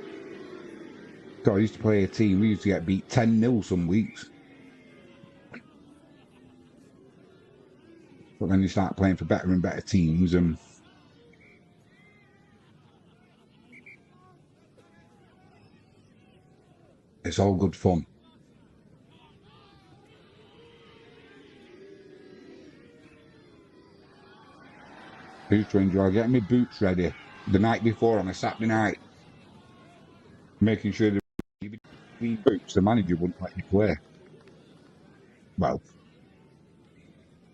So I used to play a team, we used to get beat 10-0 some weeks. But then you start playing for better and better teams and it's all good fun. I used to enjoy getting my boots ready the night before on a Saturday night, making sure that if you clean boots, the manager wouldn't let you play. Well,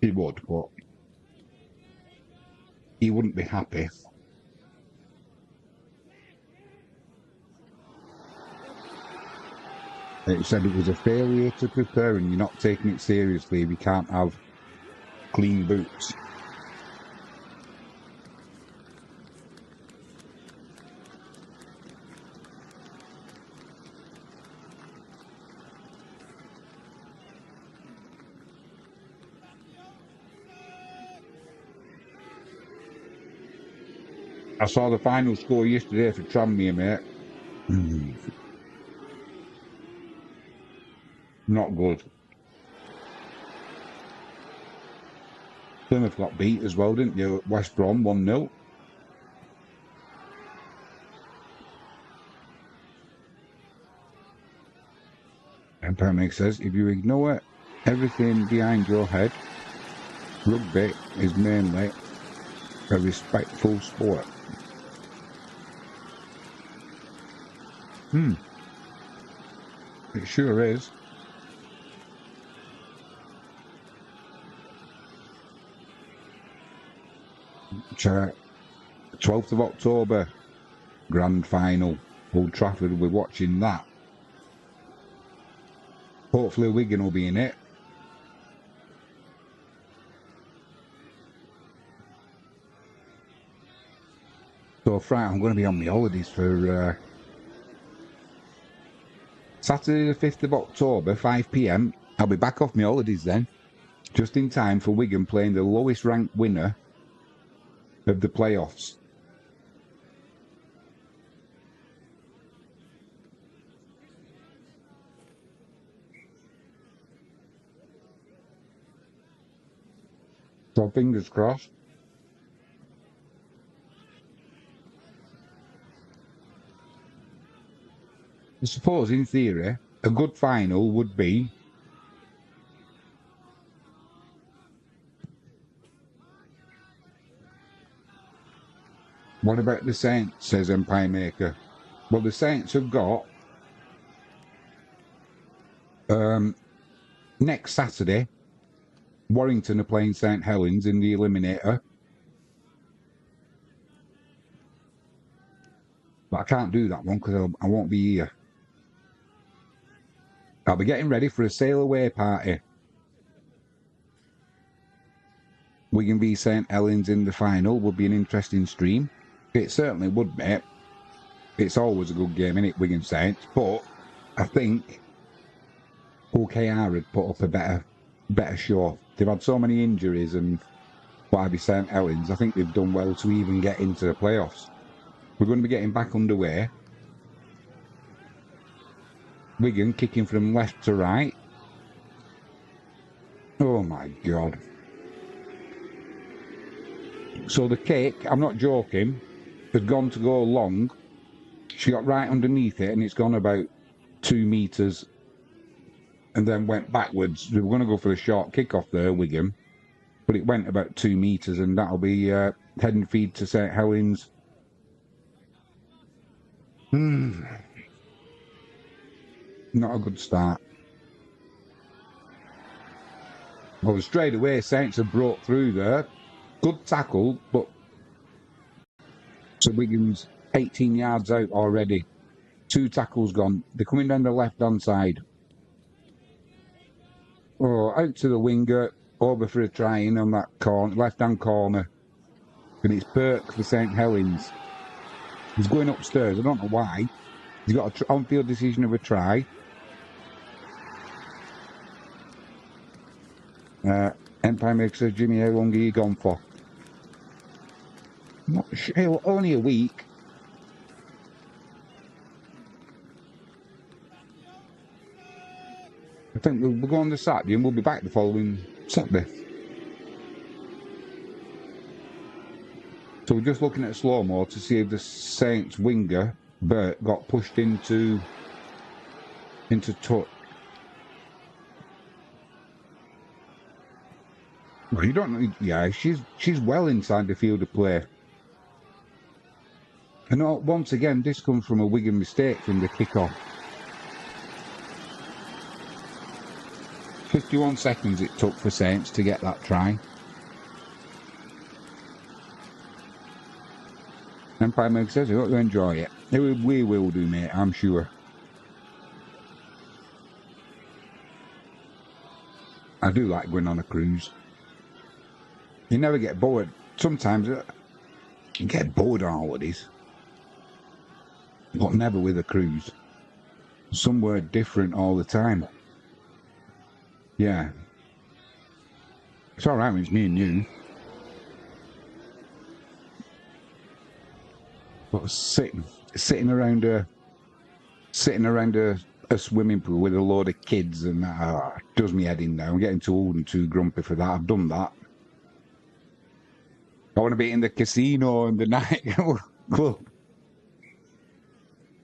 he would, but he wouldn't be happy. He said it was a failure to prepare and you're not taking it seriously if you can't have clean boots. I saw the final score yesterday for Tranmere, mate. Not good. Plymouth got beat as well, didn't you? West Brom 1-0. And Permig says, if you ignore everything behind your head Rugby is mainly a respectful sport. It sure is. It's, 12th of October, grand final. Old Trafford, we're watching that. Hopefully Wigan will be in it. So Friday, I'm going to be on my holidays for Saturday the 5th of October, 5 p.m. I'll be back off my holidays then, just in time for Wigan playing the lowest ranked winner of the playoffs. So fingers crossed. I suppose in theory, a good final would be what about the Saints, says Empire Maker. Well, the Saints have got next Saturday, Warrington are playing St. Helens in the Eliminator. But I can't do that one because I won't be here. I'll be getting ready for a sail away party. Wigan v St. Helens in the final would be an interesting stream. It certainly would, mate. It's always a good game, innit, Wigan Saints? But I think OKR had put up a better show. They've had so many injuries and what have you, St. Helens. I think they've done well to even get into the playoffs. We're going to be getting back underway. Wigan kicking from left to right. Oh my God. So the kick, I'm not joking, had gone to go long. She got right underneath it and it's gone about 2 metres and then went backwards. We were going to go for a short kick off there, Wigan, but it went about 2 metres and that'll be head and feed to St. Helens. Not a good start. Well, straight away, Saints have brought through there. Good tackle, but so Wigan's 18 yards out already. 2 tackles gone. They're coming down the left-hand side. Oh, out to the winger, over for a try in on that corner, left-hand corner. And it's Burke for St. Helens. He's going upstairs. I don't know why. He's got an on-field decision of a try. Empire Maker says, Jimmy, how long are you gone for? Not sure, only a week. I think we'll go on the Saturday and we'll be back the following Saturday. So we're just looking at slow-mo to see if the Saints winger, Bert, got pushed into touch. Well, you don't know. Yeah, she's well inside the field of play. And once again, this comes from a Wigan mistake from the kick-off. 51 seconds it took for Saints to get that try. Empire Maker says, I hope you enjoy it. We will do, mate, I'm sure. I do like going on a cruise. You never get bored. Sometimes you get bored on holidays. But never with a cruise. Somewhere different all the time. Yeah. It's alright when it's me and you. But sitting around a swimming pool with a load of kids and that does me head in now. I'm getting too old and too grumpy for that. I've done that. I want to be in the casino and the night club.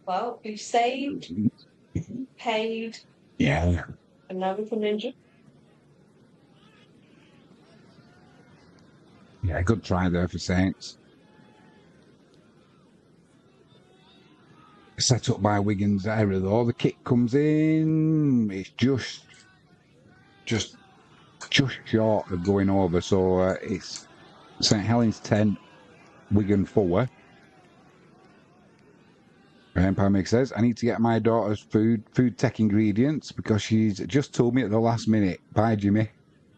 Well, we've saved, paid, yeah, and now we can enjoy. Yeah, good try there for Saints. Set up by Wigan's error though. The kick comes in. It's just short of going over. So it's St. Helens 10, Wigan 4. Empire Maker says, I need to get my daughter's food tech ingredients because she's just told me at the last minute. Bye, Jimmy.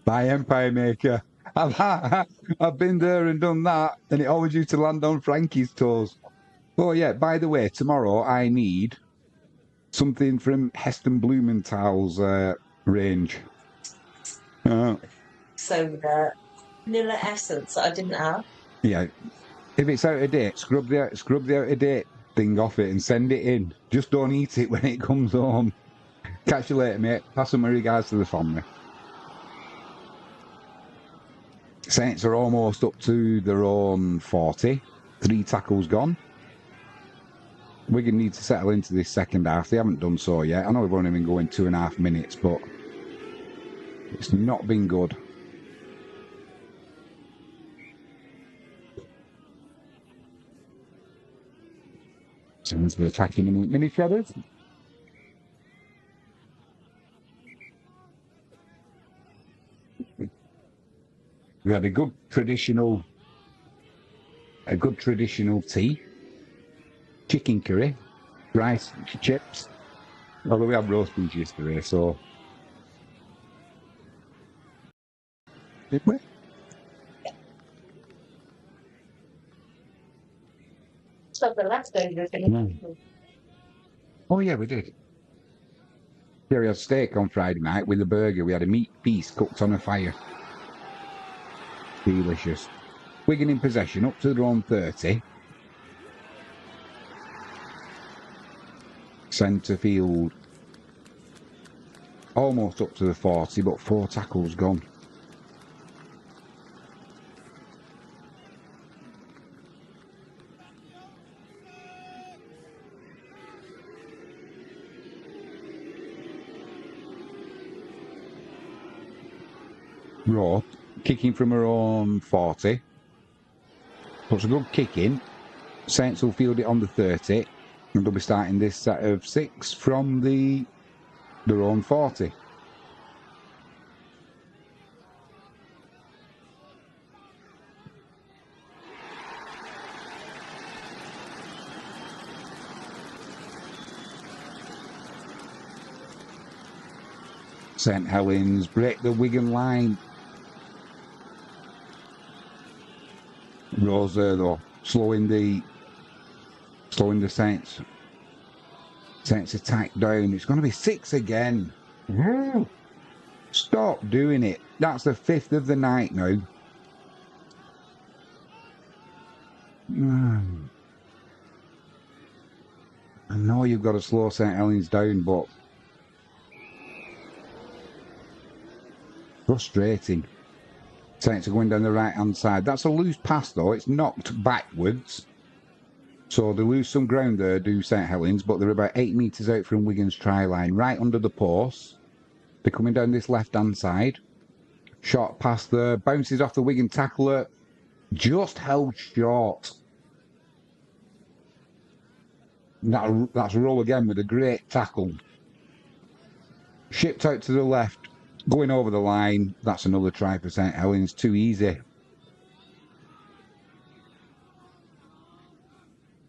Bye, Empire Maker. I've been there and done that, and it always used to land on Frankie's toes. Oh, yeah, by the way, tomorrow I need something from Heston Blumenthal's range. So vanilla essence that I didn't have. Yeah, if it's out of date, scrub the out of date thing off it and send it in. Just don't eat it when it comes home. Catch you later, mate. Pass on my regards to the family. Saints are almost up to their own 40. 3 tackles gone. Wigan need to settle into this second half. They haven't done so yet. I know we've only been going 2.5 minutes, but it's not been good. Someone's been attacking the mini shadows. We had a good traditional tea, chicken curry, rice, chips. Although we had roast beef yesterday, so did we? So the leftovers. Oh yeah, we did. Yeah, we had steak on Friday night with a burger. We had a meat piece cooked on a fire. Delicious. Wigan in possession, up to their own 30. Centre field, almost up to the 40, but 4 tackles gone. Raw, kicking from her own 40. Puts a good kick in. Saints will field it on the 30. And they'll be starting this set of 6 from their own 40. St. Helens break the Wigan line. Rose there though, slowing the Saints attack down. It's going to be 6 again. Stop doing it. That's the 5th of the night now. I know you've got to slow St. Helens down, but frustrating. Saints are going down the right-hand side. That's a loose pass, though. It's knocked backwards. So they lose some ground there, do St. Helens, but they're about 8 metres out from Wigan's try line, right under the post. They're coming down this left-hand side. Short pass there, bounces off the Wigan tackler. Just held short. That's Roll again with a great tackle. Shipped out to the left. Going over the line, that's another try for St. Helens. Too easy.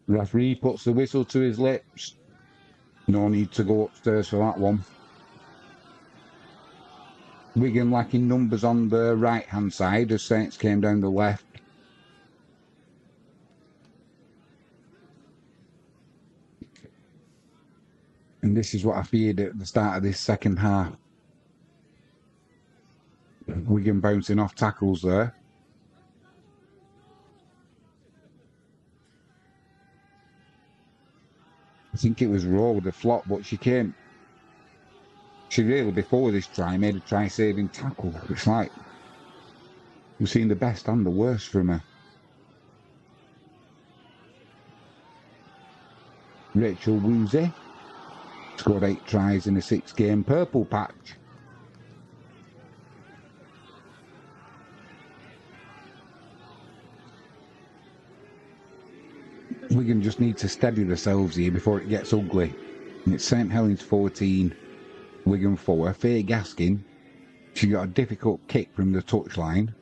Referee puts the whistle to his lips. No need to go upstairs for that one. Wigan lacking numbers on the right-hand side as Saints came down the left. And this is what I feared at the start of this second half. Wigan bouncing off tackles there. I think it was Raw with the flop, but she really, before this try, made a try-saving tackle. It's like we've seen the best and the worst from her. Rachel Woozy scored 8 tries in a 6-game purple patch. Wigan just need to steady themselves here before it gets ugly. And it's St. Helens 14, Wigan 4. Faye Gaskin, she got a difficult kick from the touchline.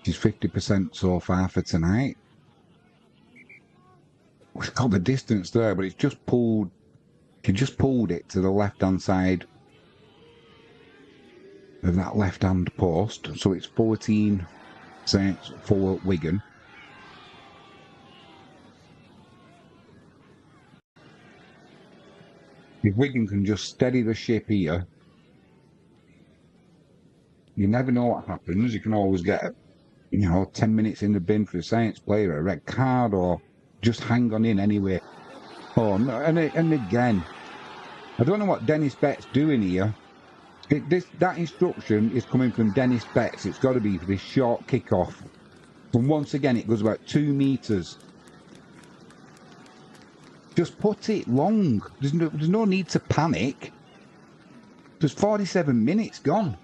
She's 50% so far for tonight. We've got the distance there, but it's just pulled. She just pulled it to the left-hand side of that left-hand post. So it's 14 Saints for Wigan. If Wigan can just steady the ship here, you never know what happens. You can always get, 10 minutes in the bin for a Saints player, a red card, or just hang on in anyway. Oh, no, and again, I don't know what Dennis Bett's doing here. That instruction is coming from Dennis Betts. It's got to be for this short kick-off. And once again, it goes about 2 metres. Just put it long. There's no need to panic. There's 47 minutes gone.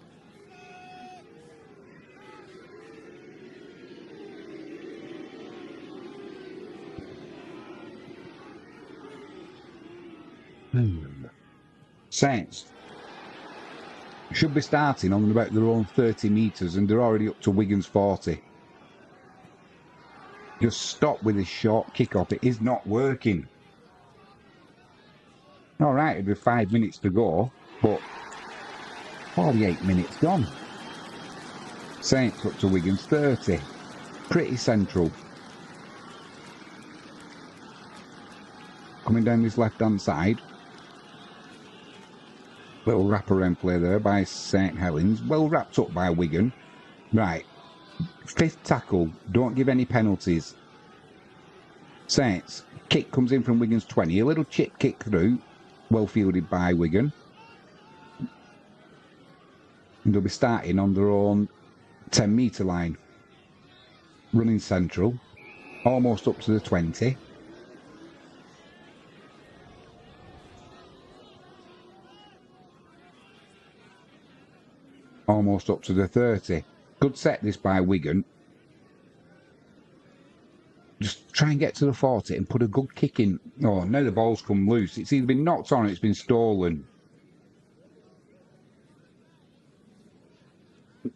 Saints should be starting on about their own 30 metres and they're already up to Wigan's 40. Just stop with this short kick-off. It is not working. All right, it'll be 5 minutes to go, but 48 minutes gone. Saints up to Wigan's 30. Pretty central. Coming down this left-hand side. Little wraparound play there by St. Helens. Well wrapped up by Wigan. Right. 5th tackle. Don't give any penalties. Saints. Kick comes in from Wigan's 20. A little chip kick through. Well fielded by Wigan. And they'll be starting on their own 10-metre line. Running central. Almost up to the 20. Almost up to the 30. Good set this by Wigan. Just try and get to the 40 and put a good kick in. Oh, now the ball's come loose. It's either been knocked on or it's been stolen.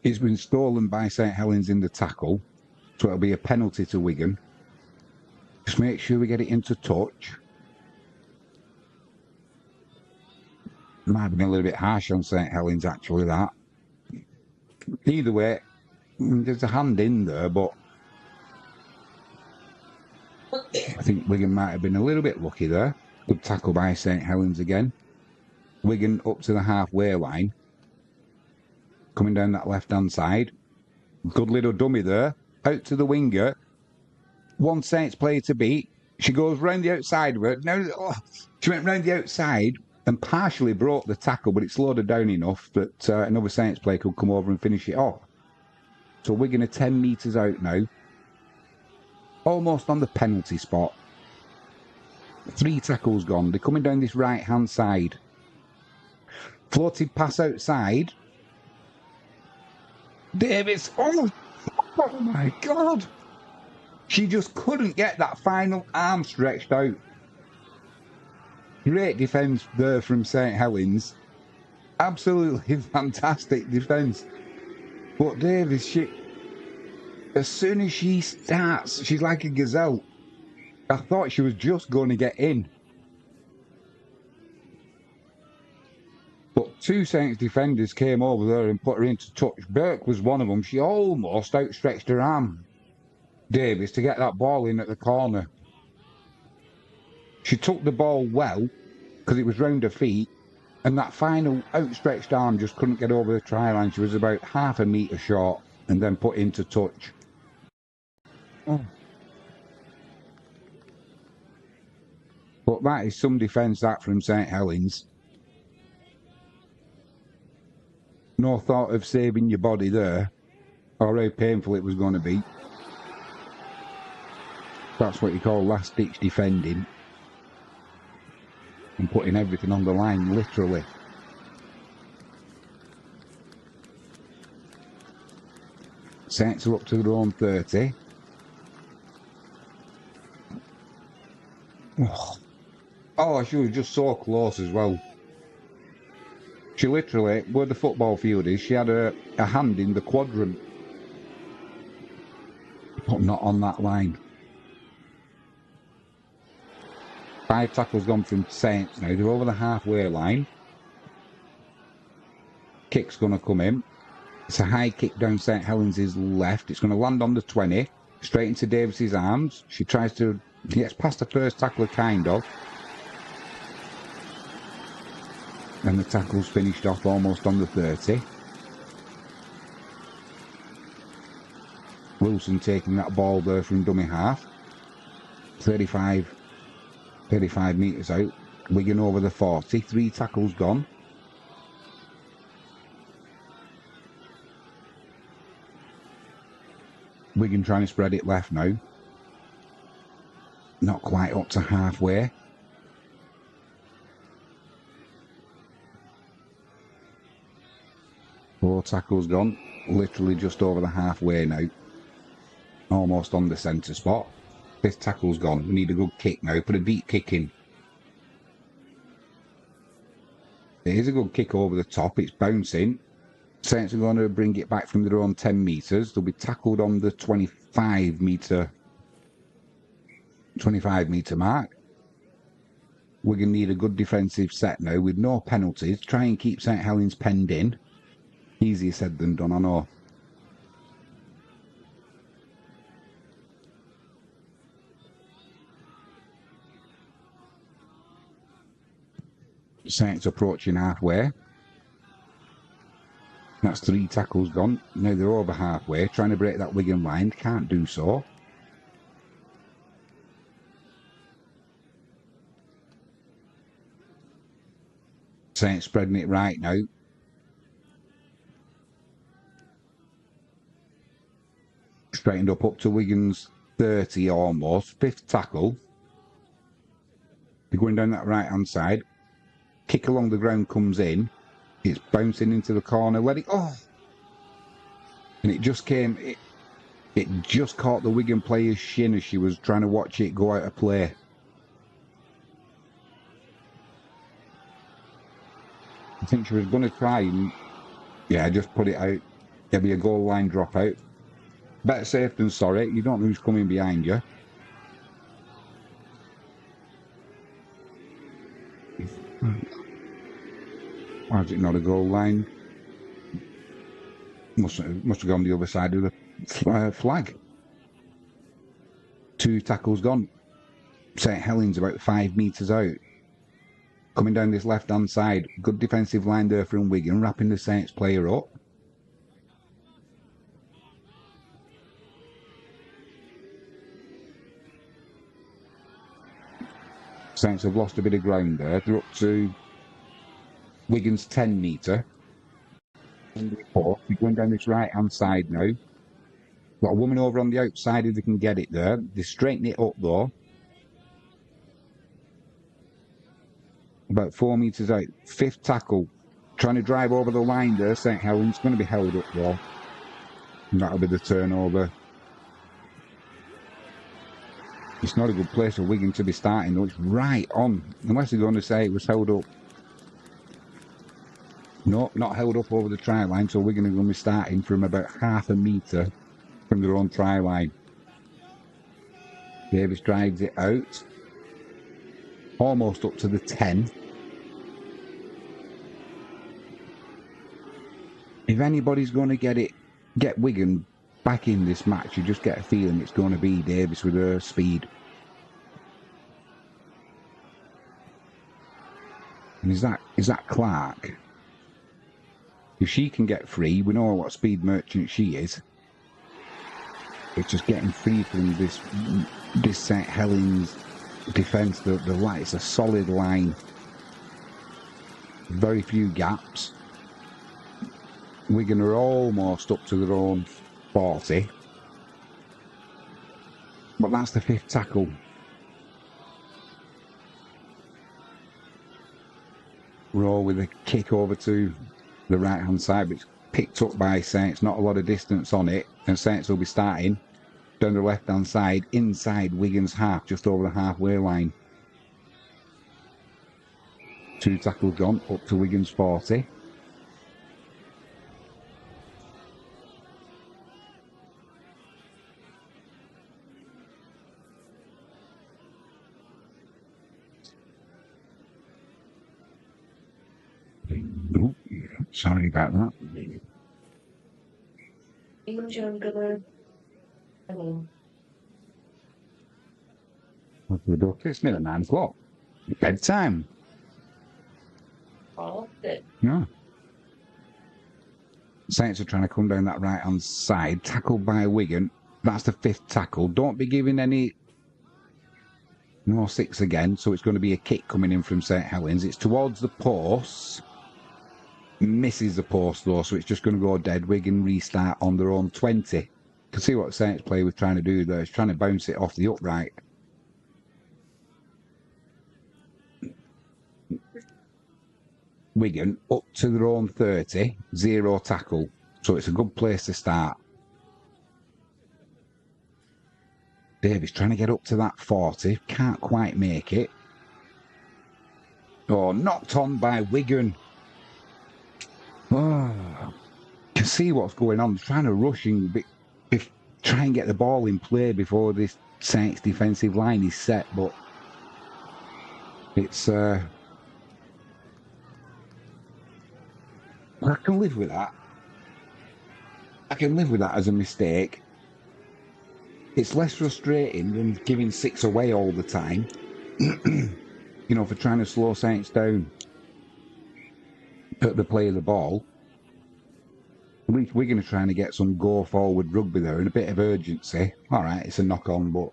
It's been stolen by St. Helens in the tackle. So it'll be a penalty to Wigan. Just make sure we get it into touch. Might have been a little bit harsh on St. Helens, actually, that. Either way, there's a hand in there, but I think Wigan might have been a little bit lucky there. Good tackle by St. Helens again. Wigan up to the halfway line. Coming down that left-hand side. Good little dummy there. Out to the winger. One Saints player to beat. She goes round the outside of her. Now, she went round the outside and partially broke the tackle, but it slowed her down enough that another Saints player could come over and finish it off. So Wigan are 10 metres out now. Almost on the penalty spot. 3 tackles gone. They're coming down this right-hand side. Floated pass outside. Davis. Oh my God. She just couldn't get that final arm stretched out. Great defence there from St. Helens. Absolutely fantastic defence. But Davis, as soon as she starts, she's like a gazelle. I thought she was just going to get in. But 2 Saints defenders came over there and put her into touch. Burke was one of them. She almost outstretched her arm, Davis, to get that ball in at the corner. She took the ball well, because it was round her feet, and that final outstretched arm just couldn't get over the try line. She was about half a metre short, and then put into touch. Oh. But that is some defence, that, from St. Helens. No thought of saving your body there, or how painful it was going to be. That's what you call last-ditch defending. And putting everything on the line, literally. Saints are up to their own 30. Oh, she was just so close as well. She literally, where the football field is, she had a hand in the quadrant. But not on that line. 5 tackles gone from Saints now. They're over the halfway line. Kick's going to come in. It's a high kick down St. Helens' left. It's going to land on the 20. Straight into Davis's arms. She tries to... She gets past the first tackler, kind of. And the tackle's finished off almost on the 30. Wilson taking that ball there from dummy half. 35 metres out. Wigan over the 40. 3 tackles gone. Wigan trying to spread it left now. Not quite up to halfway. Four tackles gone. Literally just over the halfway now. Almost on the centre spot. 5th tackle's gone. We need a good kick now. Put a deep kick in. It is a good kick over the top. It's bouncing. Saints are going to bring it back from their own 10 metres. They'll be tackled on the 25 metre mark. We're going to need a good defensive set now with no penalties. Try and keep St. Helens penned in. Easier said than done, I know. Saints approaching halfway. That's 3 tackles gone. Now they're over halfway, trying to break that Wigan line. Can't do so. Saints spreading it right now. Straightened up to Wigan's 30 almost. 5th tackle. They're going down that right hand side. Kick along the ground comes in. It's bouncing into the corner. Let it... Oh! And it just came... It just caught the Wigan player's shin as she was trying to watch it go out of play. I think she was going to try and... Yeah, just put it out. There'll be a goal line dropout. Better safe than sorry. You don't know who's coming behind you. Why is it not a goal line? Must have gone the other side of the flag. 2 tackles gone. St. Helens about 5 metres out. Coming down this left-hand side. Good defensive line there from Wigan, wrapping the Saints player up. Saints have lost a bit of ground there. They're up to Wigan's 10 metre. They're going down this right-hand side now. Got a woman over on the outside if they can get it there. They straighten it up though. About 4 metres out. 5th tackle. Trying to drive over the line there. St. Helens going to be held up though. And that'll be the turnover. It's not a good place for Wigan to be starting though. It's right on. Unless they're going to say it was held up. No, not held up over the try line, so Wigan are going to be starting from about half a metre from their own try line. Davis drives it out. Almost up to the 10. If anybody's going to get Wigan back in this match, you just get a feeling it's going to be Davis with her speed. And is that Clark? If she can get free, we know what speed merchant she is. It's just getting free from this St. Helens defence. The line, it's a solid line. Very few gaps. Wigan are almost up to their own 40. But that's the 5th tackle. Roll with a kick over to the right hand side, but it's picked up by Saints. Not a lot of distance on it, and Saints will be starting down the left hand side inside Wigan's half, just over the halfway line. 2 tackles gone, up to Wigan's 40. Ooh, sorry about that. It's nearly 9 o'clock. Bedtime. Yeah. Saints are trying to come down that right-hand side. Tackled by Wigan. That's the 5th tackle. Don't be giving any... No 6 again, so it's going to be a kick coming in from St. Helens. It's towards the post. Misses the post, though, so it's just going to go dead. Wigan restart on their own 20. You can see what the Saints player was trying to do there. He's trying to bounce it off the upright. Wigan up to their own 30. 0 tackle. So it's a good place to start. Davies trying to get up to that 40. Can't quite make it. Oh, knocked on by Wigan. Oh, can see what's going on. They're trying to rush and try and get the ball in play before this Saints defensive line is set, but it's... I can live with that. I can live with that as a mistake. It's less frustrating than giving 6 away all the time. You know, for trying to slow Saints down at the play of the ball. At least we're going to try to get some go-forward rugby there and a bit of urgency. All right, it's a knock-on, but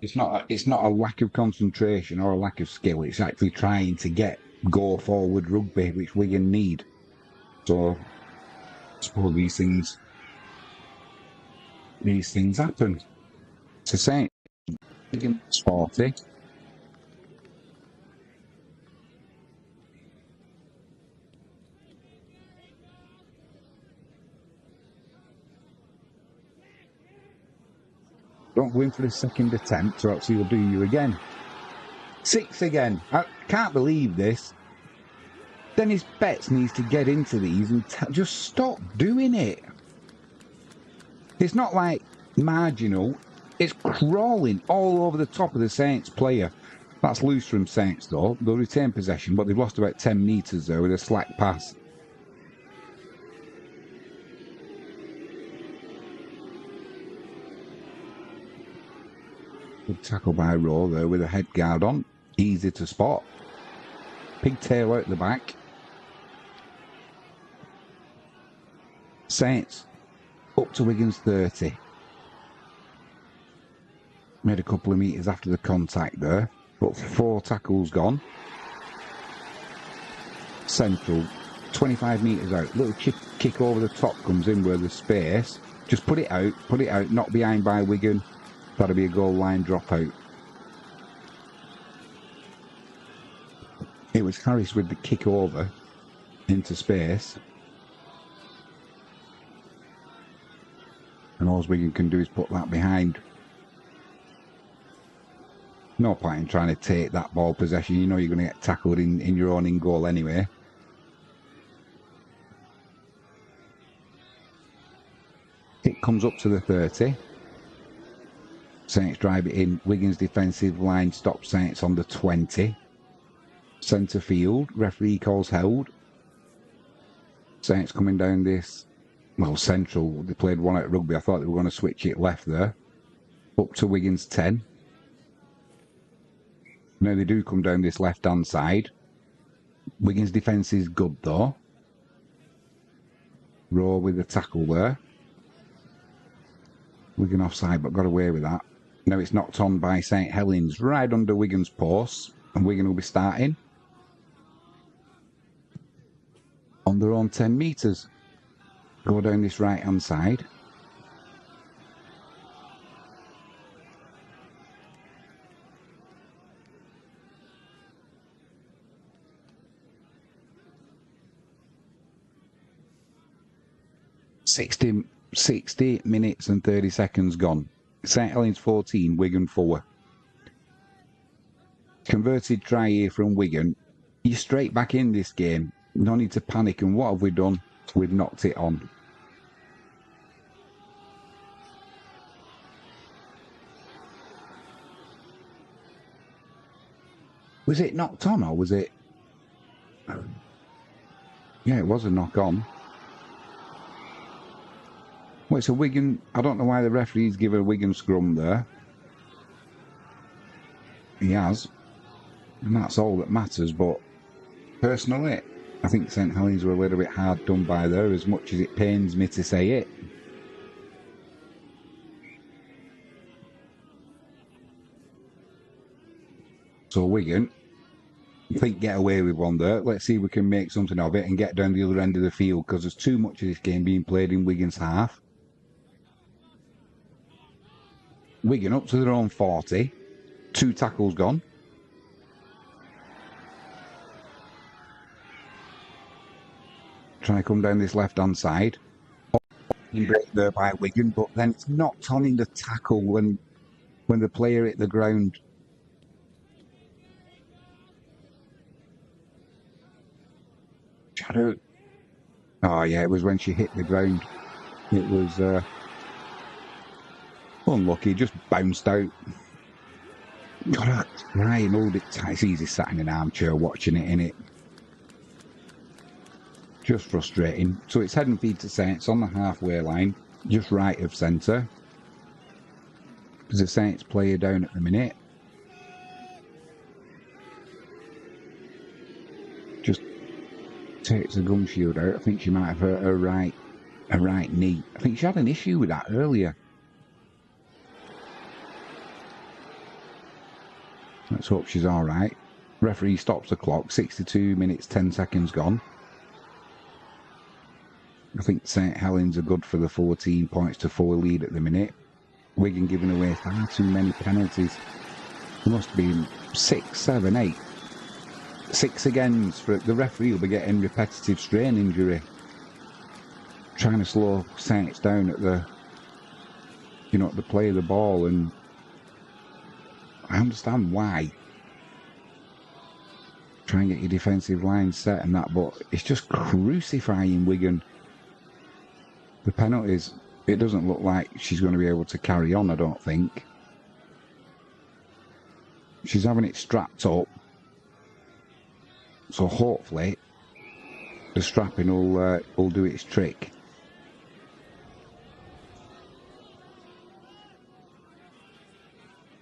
it's not a lack of concentration or a lack of skill. It's actually trying to get go-forward rugby, which Wigan need. So I suppose these things happen. To say, Wigan's 40. Don't go in for a second attempt, or else he'll do you again. 6 again. I can't believe this. Dennis Betts needs to get into these and just stop doing it. It's not like marginal. It's crawling all over the top of the Saints player. That's loose from Saints, though. They'll retain possession, but they've lost about 10 metres there with a slack pass. Good tackle by Rowe there with a head guard on. Easy to spot. Pigtail out the back. Saints up to Wigan's 30. Made a couple of metres after the contact there, but 4 tackles gone. Central, 25 metres out. Little kick over the top comes in where there's space. Just put it out, not behind by Wigan. That'll be a goal line dropout. It was Harris with the kick over into space. And all Wigan can do is put that behind. No point in trying to take that ball possession. You know you're going to get tackled in your own in-goal anyway. It comes up to the 30. Saints drive it in. Wigan's defensive line stops Saints on the 20. Centre field. Referee calls held. Saints coming down this. Well, Central, they played one at rugby. I thought they were going to switch it left there. Up to Wigan's 10. Now they do come down this left-hand side. Wigan's defence is good, though. Rowe with the tackle there. Wigan offside, but got away with that. Now it's knocked on by St. Helens, right under Wigan's post. And Wigan will be starting on their own 10 metres. Go down this right-hand side. $60 minutes and 30 seconds gone. St. Helens 14, Wigan 4. Converted try here from Wigan. You're straight back in this game. No need to panic. And what have we done? We've knocked it on. Was it knocked on or was it... Yeah, it was a knock on. Well, it's a Wigan... I don't know why the referees give a Wigan scrum there. He has. And that's all that matters, but personally, I think St. Helens were a little bit hard done by there, as much as it pains me to say it. So Wigan, I think, get away with one there. Let's see if we can make something of it and get down the other end of the field, because there's too much of this game being played in Wigan's half. Wigan up to their own 40. 2 tackles gone. Trying to come down this left-hand side. Break there by Wigan, but then it's knocked on in the tackle when the player hit the ground. Shadow. Oh yeah, it was when she hit the ground. It was unlucky, just bounced out. Gotta try and hold it tight. It's easy sat in an armchair watching it, innit? Just frustrating. So it's head and feet to Saints on the halfway line, just right of centre. There's a Saints player down at the minute. Just takes the gum shield out. I think she might have hurt her right knee. I think she had an issue with that earlier. Let's hope she's all right. Referee stops the clock. 62 minutes, 10 seconds gone. I think St. Helens are good for the 14 points to 4 lead at the minute. Wigan giving away far too many penalties. There must have been 6, 7, 8. 6 against. For the referee will be getting repetitive strain injury. Trying to slow Saints down at the, at the play of the ball, and I understand why. Try and get your defensive line set and that, but it's just crucifying Wigan. The penalties, it doesn't look like she's going to be able to carry on, I don't think. She's having it strapped up. So hopefully the strapping will do its trick.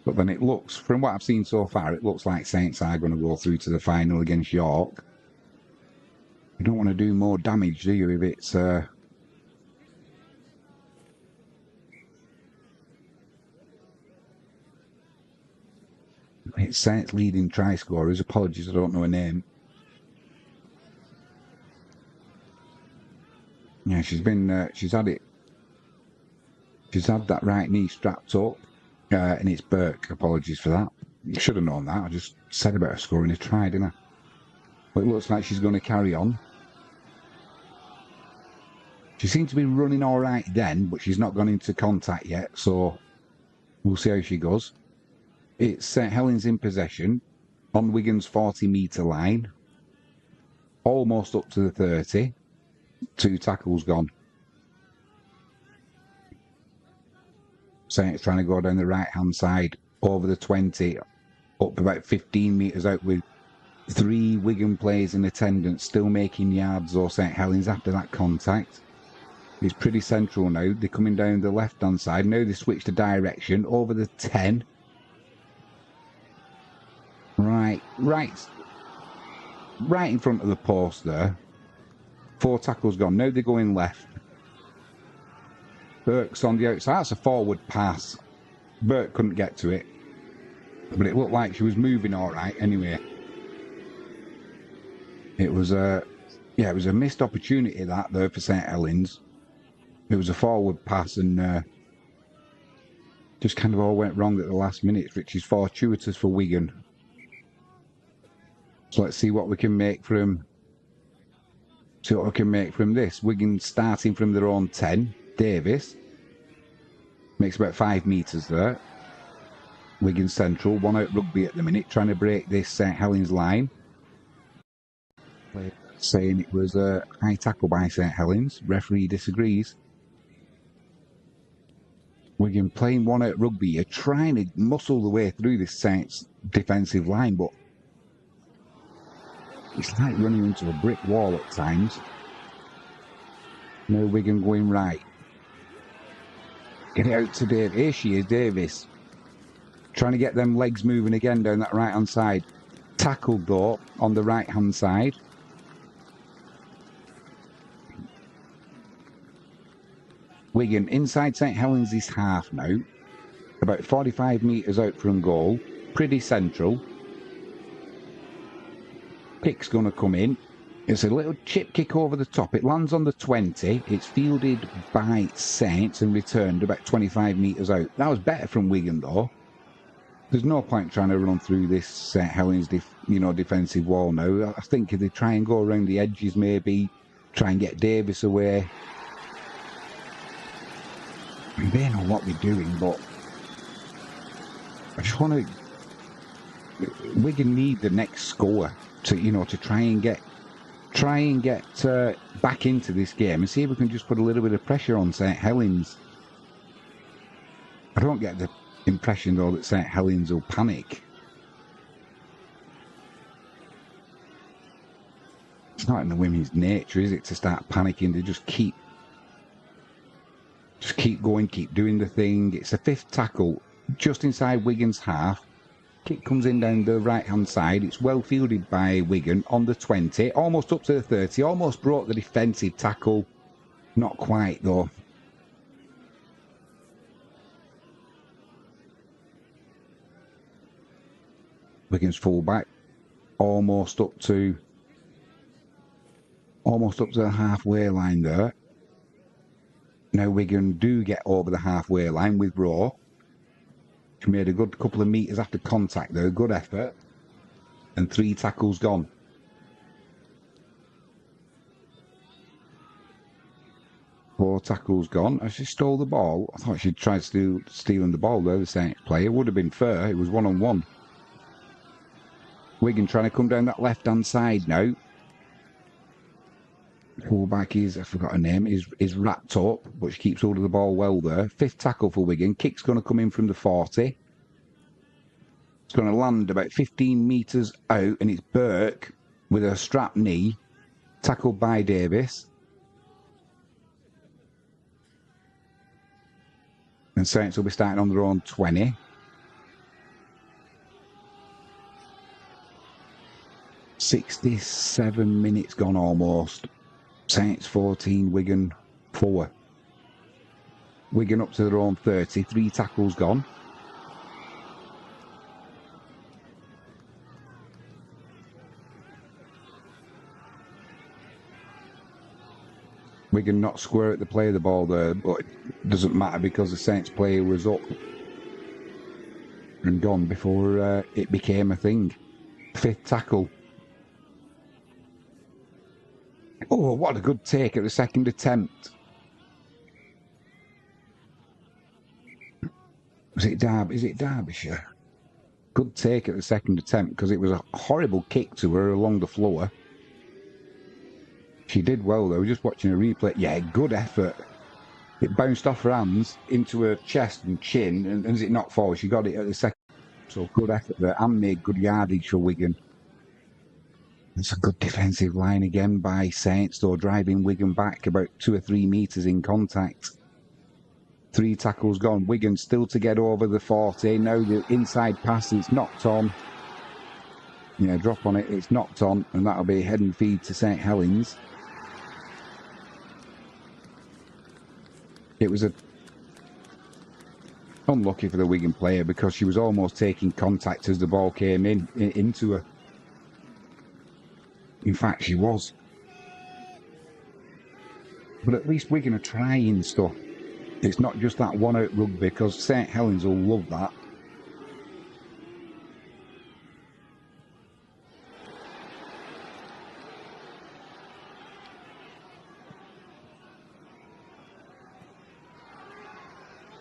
But then it looks, from what I've seen so far, it looks like Saints are going to go through to the final against York. You don't want to do more damage, do you, if it's... It's Saints leading try scorers. Apologies, I don't know her name. Yeah, she's been... she's had it... She's had that right knee strapped up. And it's Burke. Apologies for that. You should have known that. I just said about her scoring a try, didn't I? But it looks like she's going to carry on. She seemed to be running all right then, but she's not gone into contact yet, so we'll see how she goes. It's St. Helens in possession on Wigan's 40-metre line. Almost up to the 30. 2 tackles gone. Saints trying to go down the right-hand side over the 20, up about 15 metres out with 3 Wigan players in attendance, still making yards, though, St. Helens after that contact. It's pretty central now. They're coming down the left-hand side. Now they switch the direction over the 10. Right in front of the post there. 4 tackles gone. Now they're going left. Burke's on the outside. That's a forward pass. Burke couldn't get to it. But it looked like she was moving all right anyway. It was a missed opportunity that there for St. Helens. It was a forward pass and just kind of all went wrong at the last minute, which is fortuitous for Wigan. So let's see what we can make from this. Wigan starting from their own 10. Davis makes about 5 metres there. Wigan Central, one out rugby at the minute, trying to break this St. Helens line. Saying it was a high tackle by St. Helens. Referee disagrees. Wigan playing one out rugby. You're trying to muscle the way through this Saints defensive line, but it's like running into a brick wall at times. No Wigan going right. Get it out to Dave. Here she is, Davis. Trying to get them legs moving again down that right-hand side. Tackled, though, on the right-hand side. Wigan inside St. Helens this half now. About 45 metres out from goal. Pretty central. Kick's going to come in. It's a little chip kick over the top. It lands on the 20. It's fielded by Saints and returned about 25 metres out. That was better from Wigan, though. There's no point trying to run through this St. Helens defensive wall now. I think if they try and go around the edges, maybe try and get Davis away. They know what they're doing, but I just want to. Wigan need the next score to try and get back into this game and see if we can just put a little bit of pressure on St. Helens. I don't get the impression though that St. Helens will panic. It's not in the women's nature, is it, to start panicking? They just keep going, keep doing the thing. It's a fifth tackle just inside Wigan's half. Kick comes in down the right-hand side. It's well fielded by Wigan on the 20, almost up to the 30, almost brought the defensive tackle. Not quite, though. Wigan's fullback almost up to the halfway line there. Now Wigan do get over the halfway line with Rowe. She made a good couple of metres after contact there. Good effort. And 3 tackles gone. Four tackles gone. As she stole the ball, I thought she'd tried stealing the ball there, the Saints player. Would have been fair. It was 1-on-1. Wigan trying to come down that left-hand side now. Fullback is, I forgot her name, is wrapped up, but she keeps hold of the ball well there. Fifth tackle for Wigan. Kick's going to come in from the 40. It's going to land about 15 metres out, and it's Burke with a strapped knee, tackled by Davis. And Saints will be starting on their own 20. $67 minutes gone almost. Saints 14, Wigan 4. Wigan up to their own 30, 3 tackles gone. Wigan not square at the play of the ball there, but it doesn't matter because the Saints player was up and gone before it became a thing. Fifth tackle. Oh, what a good take at the second attempt. Is it Derbyshire? Good take at the second attempt because it was a horrible kick to her along the floor. She did well though, just watching a replay. Yeah, good effort. It bounced off her hands into her chest and chin, and as it knocked forward, she got it at the second. So good effort there, and made good yardage for Wigan. It's a good defensive line again by Saints, though, driving Wigan back about 2 or 3 metres in contact. 3 tackles gone. Wigan still to get over the 40. Now the inside pass, it's knocked on. Yeah, drop on it, it's knocked on, and that'll be head and feed to St. Helens. It was unlucky for the Wigan player because she was almost taking contact as the ball came into her. In fact, she was. But at least Wigan are trying stuff. It's not just that one-out rugby, because St. Helens will love that.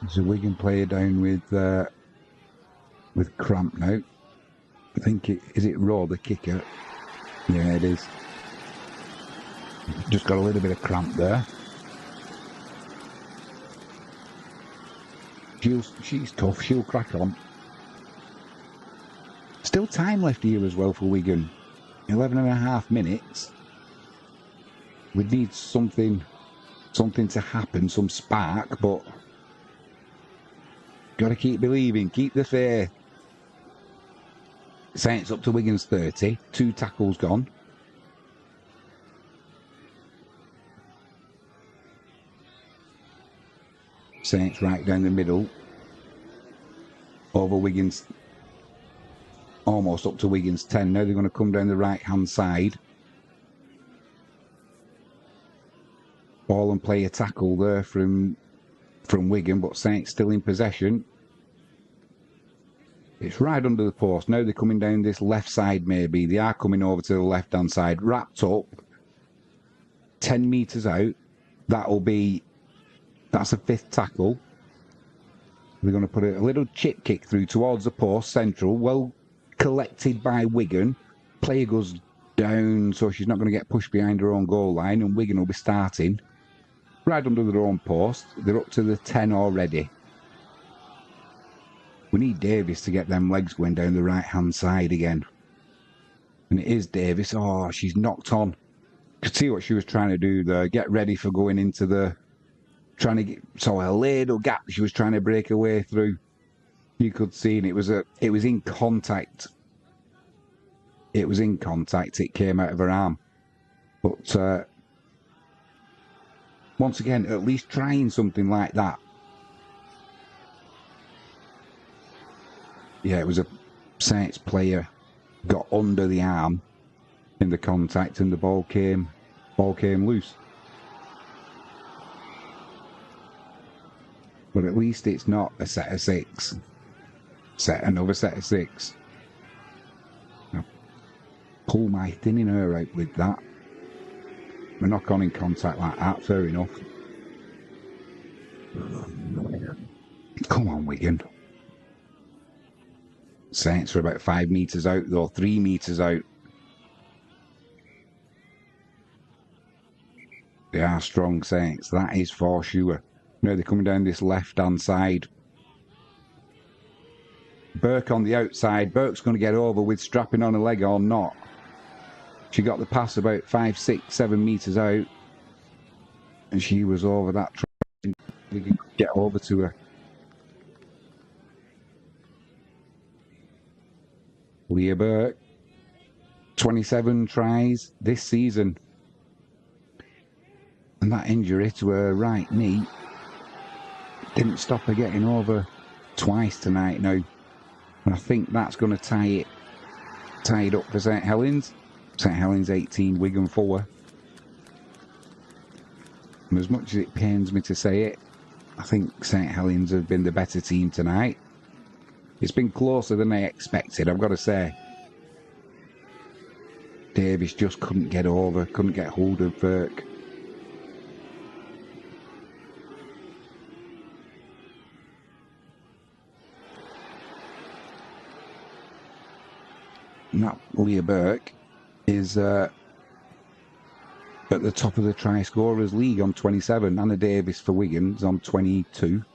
There's a Wigan player down with with cramp now. I think is it Raw, the kicker? Yeah, it is. Just got a little bit of cramp there. She's tough. She'll crack on. Still time left here as well for Wigan. 11.5 minutes. We need something to happen, some spark, but got to keep believing, keep the faith. Saints up to Wigan's 30. 2 tackles gone. Saints right down the middle. Over Wigan's, almost up to Wigan's 10. Now they're going to come down the right-hand side. Ball and play a tackle there from Wigan, but Saints still in possession. It's right under the post. Now they're coming down this left side maybe. They are coming over to the left-hand side. Wrapped up. 10 metres out. That's a 5th tackle. They're going to put a little chip kick through towards the post, central. Well collected by Wigan. Player goes down, so she's not going to get pushed behind her own goal line, and Wigan will be starting. Right under their own post. They're up to the 10 already. We need Davis to get them legs going down the right-hand side again. And it is Davis. Oh, she's knocked on. Could see what she was trying to do there. Get ready for going into the... Trying to get... So a little gap she was trying to break her way through. You could see, and it was in contact. It was in contact. It came out of her arm. But once again, at least trying something like that. Yeah, it was a Saints player got under the arm in the contact, and the ball came loose. But at least it's not a set of 6. Another set of 6. I'll pull my thinning her out with that. A knock on in contact like that, fair enough. Come on, Wigan. Saints are about 5 metres out, though, 3 metres out. They are strong Saints, that is for sure. Now they're coming down this left-hand side. Burke on the outside. Burke's going to get over with strapping on a leg or not. She got the pass about 5, 6, 7 metres out. And she was over that. We can get over to her. Leah Burke, 27 tries this season. And that injury to her right knee didn't stop her getting over twice tonight now. And I think that's going to tie it up for St. Helens. St. Helens 18, Wigan 4. And as much as it pains me to say it, I think St. Helens have been the better team tonight. It's been closer than I expected, I've got to say. Davis just couldn't get hold of Burke. Now, Leah Burke is at the top of the try scorers league on 27. Anna Davis for Wigan's on 22.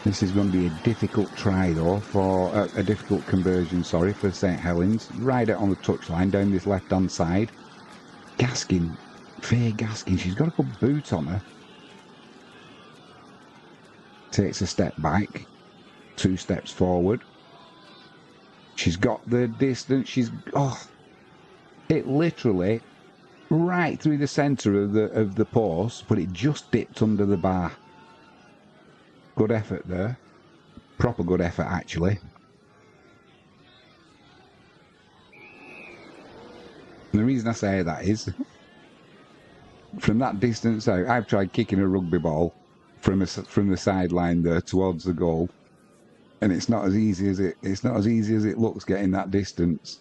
This is going to be a difficult try, though, for a difficult conversion, sorry, for St. Helens. Right out on the touchline, down this left-hand side. Gaskin, Faye Gaskin, she's got a good boot on her. Takes a step back, 2 steps forward. She's got the distance, it literally, right through the centre of the post, but it just dipped under the bar. Good effort there. Proper good effort, actually. And the reason I say that is, from that distance out, I've tried kicking a rugby ball from the sideline there towards the goal, and it's not as easy as it looks getting that distance.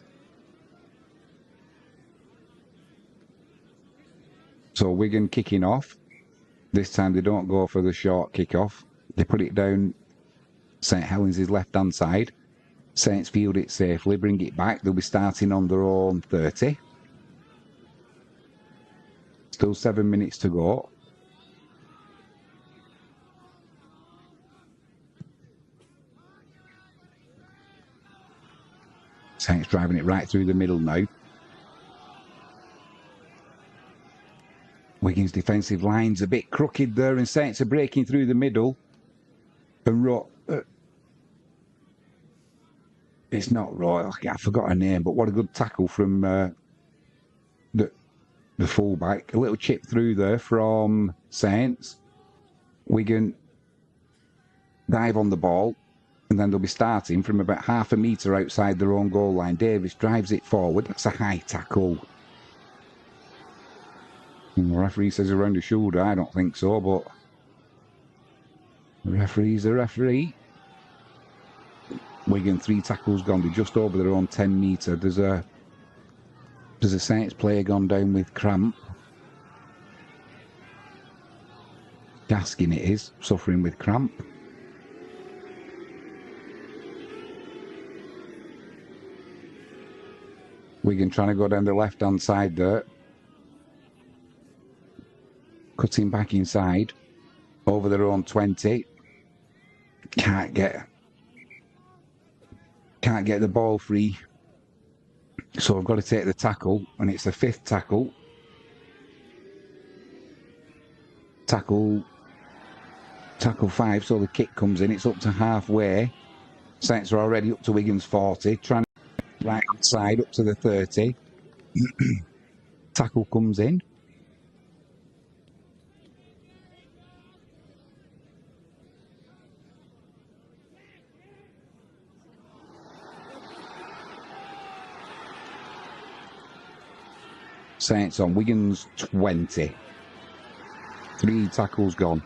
So Wigan kicking off. This time they don't go for the short kick-off. They put it down St. Helens' left-hand side. Saints field it safely, bring it back. They'll be starting on their own 30. Still 7 minutes to go. Saints driving it right through the middle now. Wigan's defensive line's a bit crooked there, and Saints are breaking through the middle. And it's not Roy. I forgot her name, but what a good tackle from the fullback. A little chip through there from Saints. Wigan dive on the ball, and then they'll be starting from about half a metre outside their own goal line. Davis drives it forward. That's a high tackle. And the referee says around the shoulder. I don't think so, but the referee's a referee. Wigan 3 tackles gone. They're just over their own 10 metre. There's a Saints player gone down with cramp. Gaskin it is, suffering with cramp. Wigan trying to go down the left-hand side there. Cutting back inside. Over their own 20. Can't get the ball free. So I've got to take the tackle, and it's the 5th tackle. Tackle 5, so the kick comes in. It's up to halfway. Saints are already up to Wigan's 40. Trying to right hand side up to the 30. Tackle comes in. Saints on Wigan's 20. 3 tackles gone.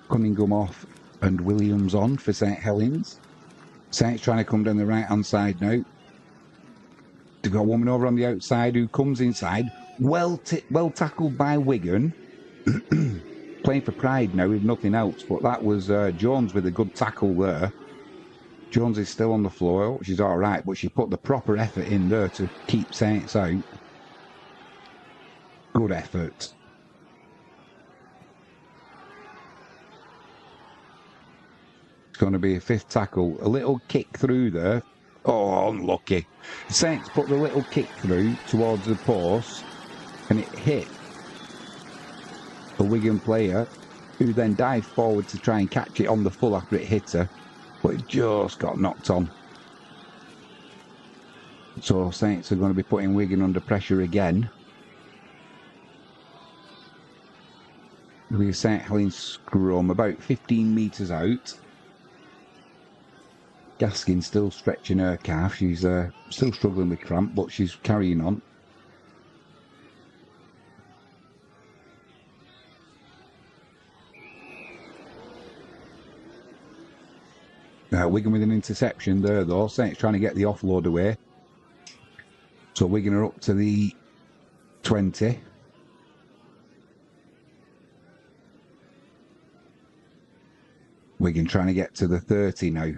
Cunningham off and Williams on for St. Helens. Saints trying to come down the right hand side now. They've got a woman over on the outside who comes inside. Well tackled by Wigan. Playing for pride now with nothing else, but that was Jones with a good tackle there. Jones is still on the floor, which is all right, but she put the proper effort in there to keep Saints out. Good effort. It's going to be a 5th tackle. A little kick through there. Oh, unlucky. Saints put the little kick through towards the post, and it hit a Wigan player, who then dived forward to try and catch it on the full after it hit her. But it just got knocked on. So Saints are going to be putting Wigan under pressure again. It'll be a St. Helens scrum about 15 metres out. Gaskin still stretching her calf. She's still struggling with cramp, but she's carrying on. Wigan with an interception there, though. Saints trying to get the offload away. So Wigan are up to the 20. Wigan trying to get to the 30 now.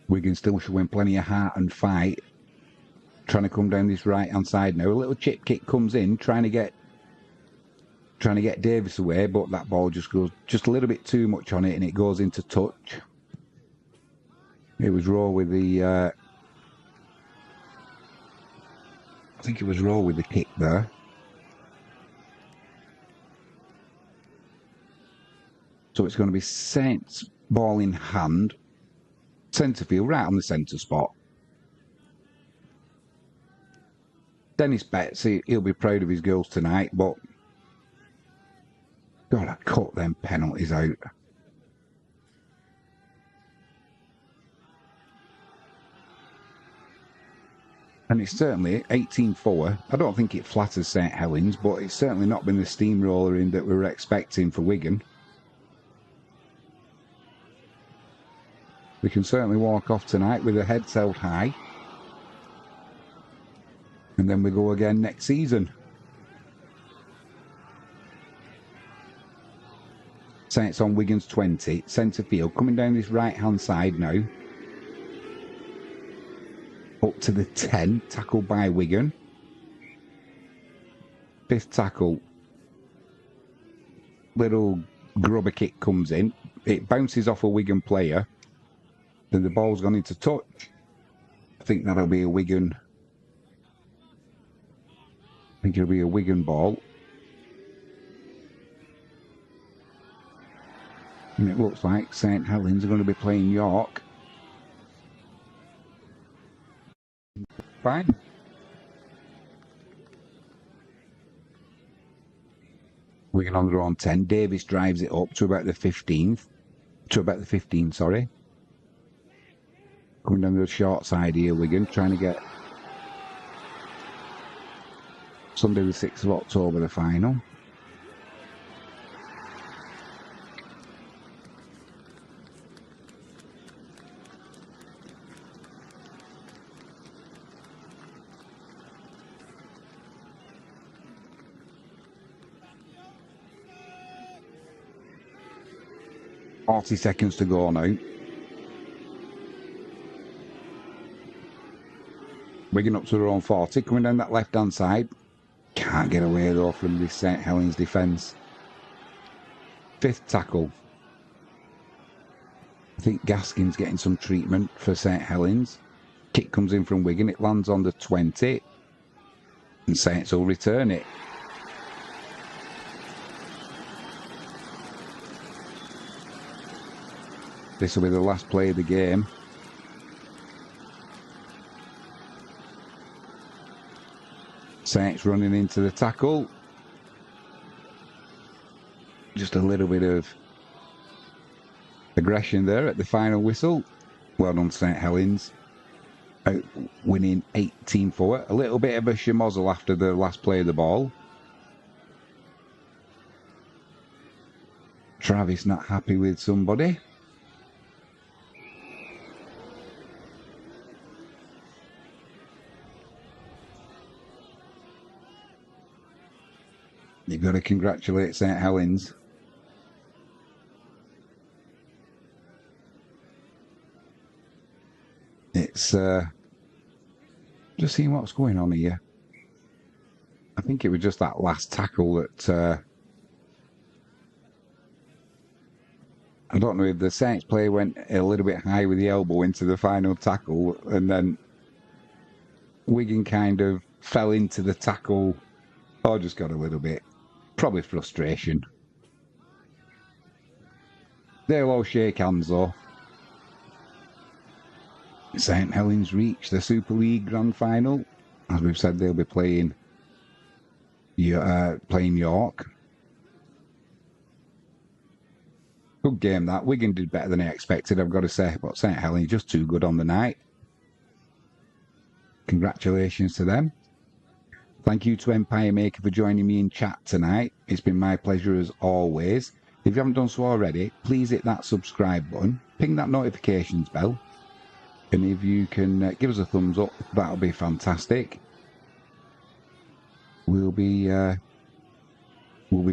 Wigan still showing plenty of heart and fight. Trying to come down this right-hand side now. A little chip kick comes in, trying to get Davis away, but that ball just goes just a little bit too much on it, and it goes into touch. It was Rowe with the I think it was Rowe with the kick there. So it's going to be Saints ball in hand. Centre field, right on the centre spot. Dennis Betts, he'll be proud of his goals tonight, but gotta cut them penalties out. And it's certainly 18-4. I don't think it flatters St. Helens, but it's certainly not been the steamroller that we were expecting for Wigan. We can certainly walk off tonight with the heads held high. And then we go again next season. Saints on Wigan's 20, centre field, coming down this right-hand side now. Up to the 10, tackled by Wigan. Fifth tackle. Little grubber kick comes in. It bounces off a Wigan player. Then the ball's gone into touch. I think that'll be a Wigan. I think it'll be a Wigan ball. And it looks like St. Helens are going to be playing York. Fine. Wigan on their own 10. Davis drives it up to about the 15th. To about the 15, sorry. Coming down the short side here, Wigan, trying to get Sunday the 6th of October, the final. Forty seconds to go now. Wigan up to their own 40, coming down that left-hand side. Can't get away though from this St. Helens defence. Fifth tackle. I think Gaskin's getting some treatment for St. Helens. Kick comes in from Wigan, it lands on the 20. And Saints will return it. This will be the last play of the game. Saints running into the tackle. Just a little bit of aggression there at the final whistle. Well done, St. Helens. Out winning 18-4. A little bit of a schmozzle after the last play of the ball. Travis not happy with somebody. You've got to congratulate St. Helens. It's just seeing what's going on here. I think it was just that last tackle that I don't know if the Saints player went a little bit high with the elbow into the final tackle, and then Wigan kind of fell into the tackle, or just got a little bit. Probably frustration. They'll all shake hands though. St. Helens reach the Super League Grand Final. As we've said, they'll be playing York. Good game that. Wigan did better than I expected, I've got to say, but St. Helens just too good on the night. Congratulations to them. Thank you to Empire Maker for joining me in chat tonight. It's been my pleasure as always. If you haven't done so already, please hit that subscribe button, ping that notifications bell, and if you can give us a thumbs up, that'll be fantastic. We'll be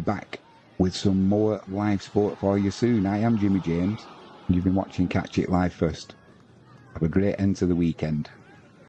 back with some more live sport for you soon. I am Jimmy James, and you've been watching Catch It Live First. Have a great end to the weekend.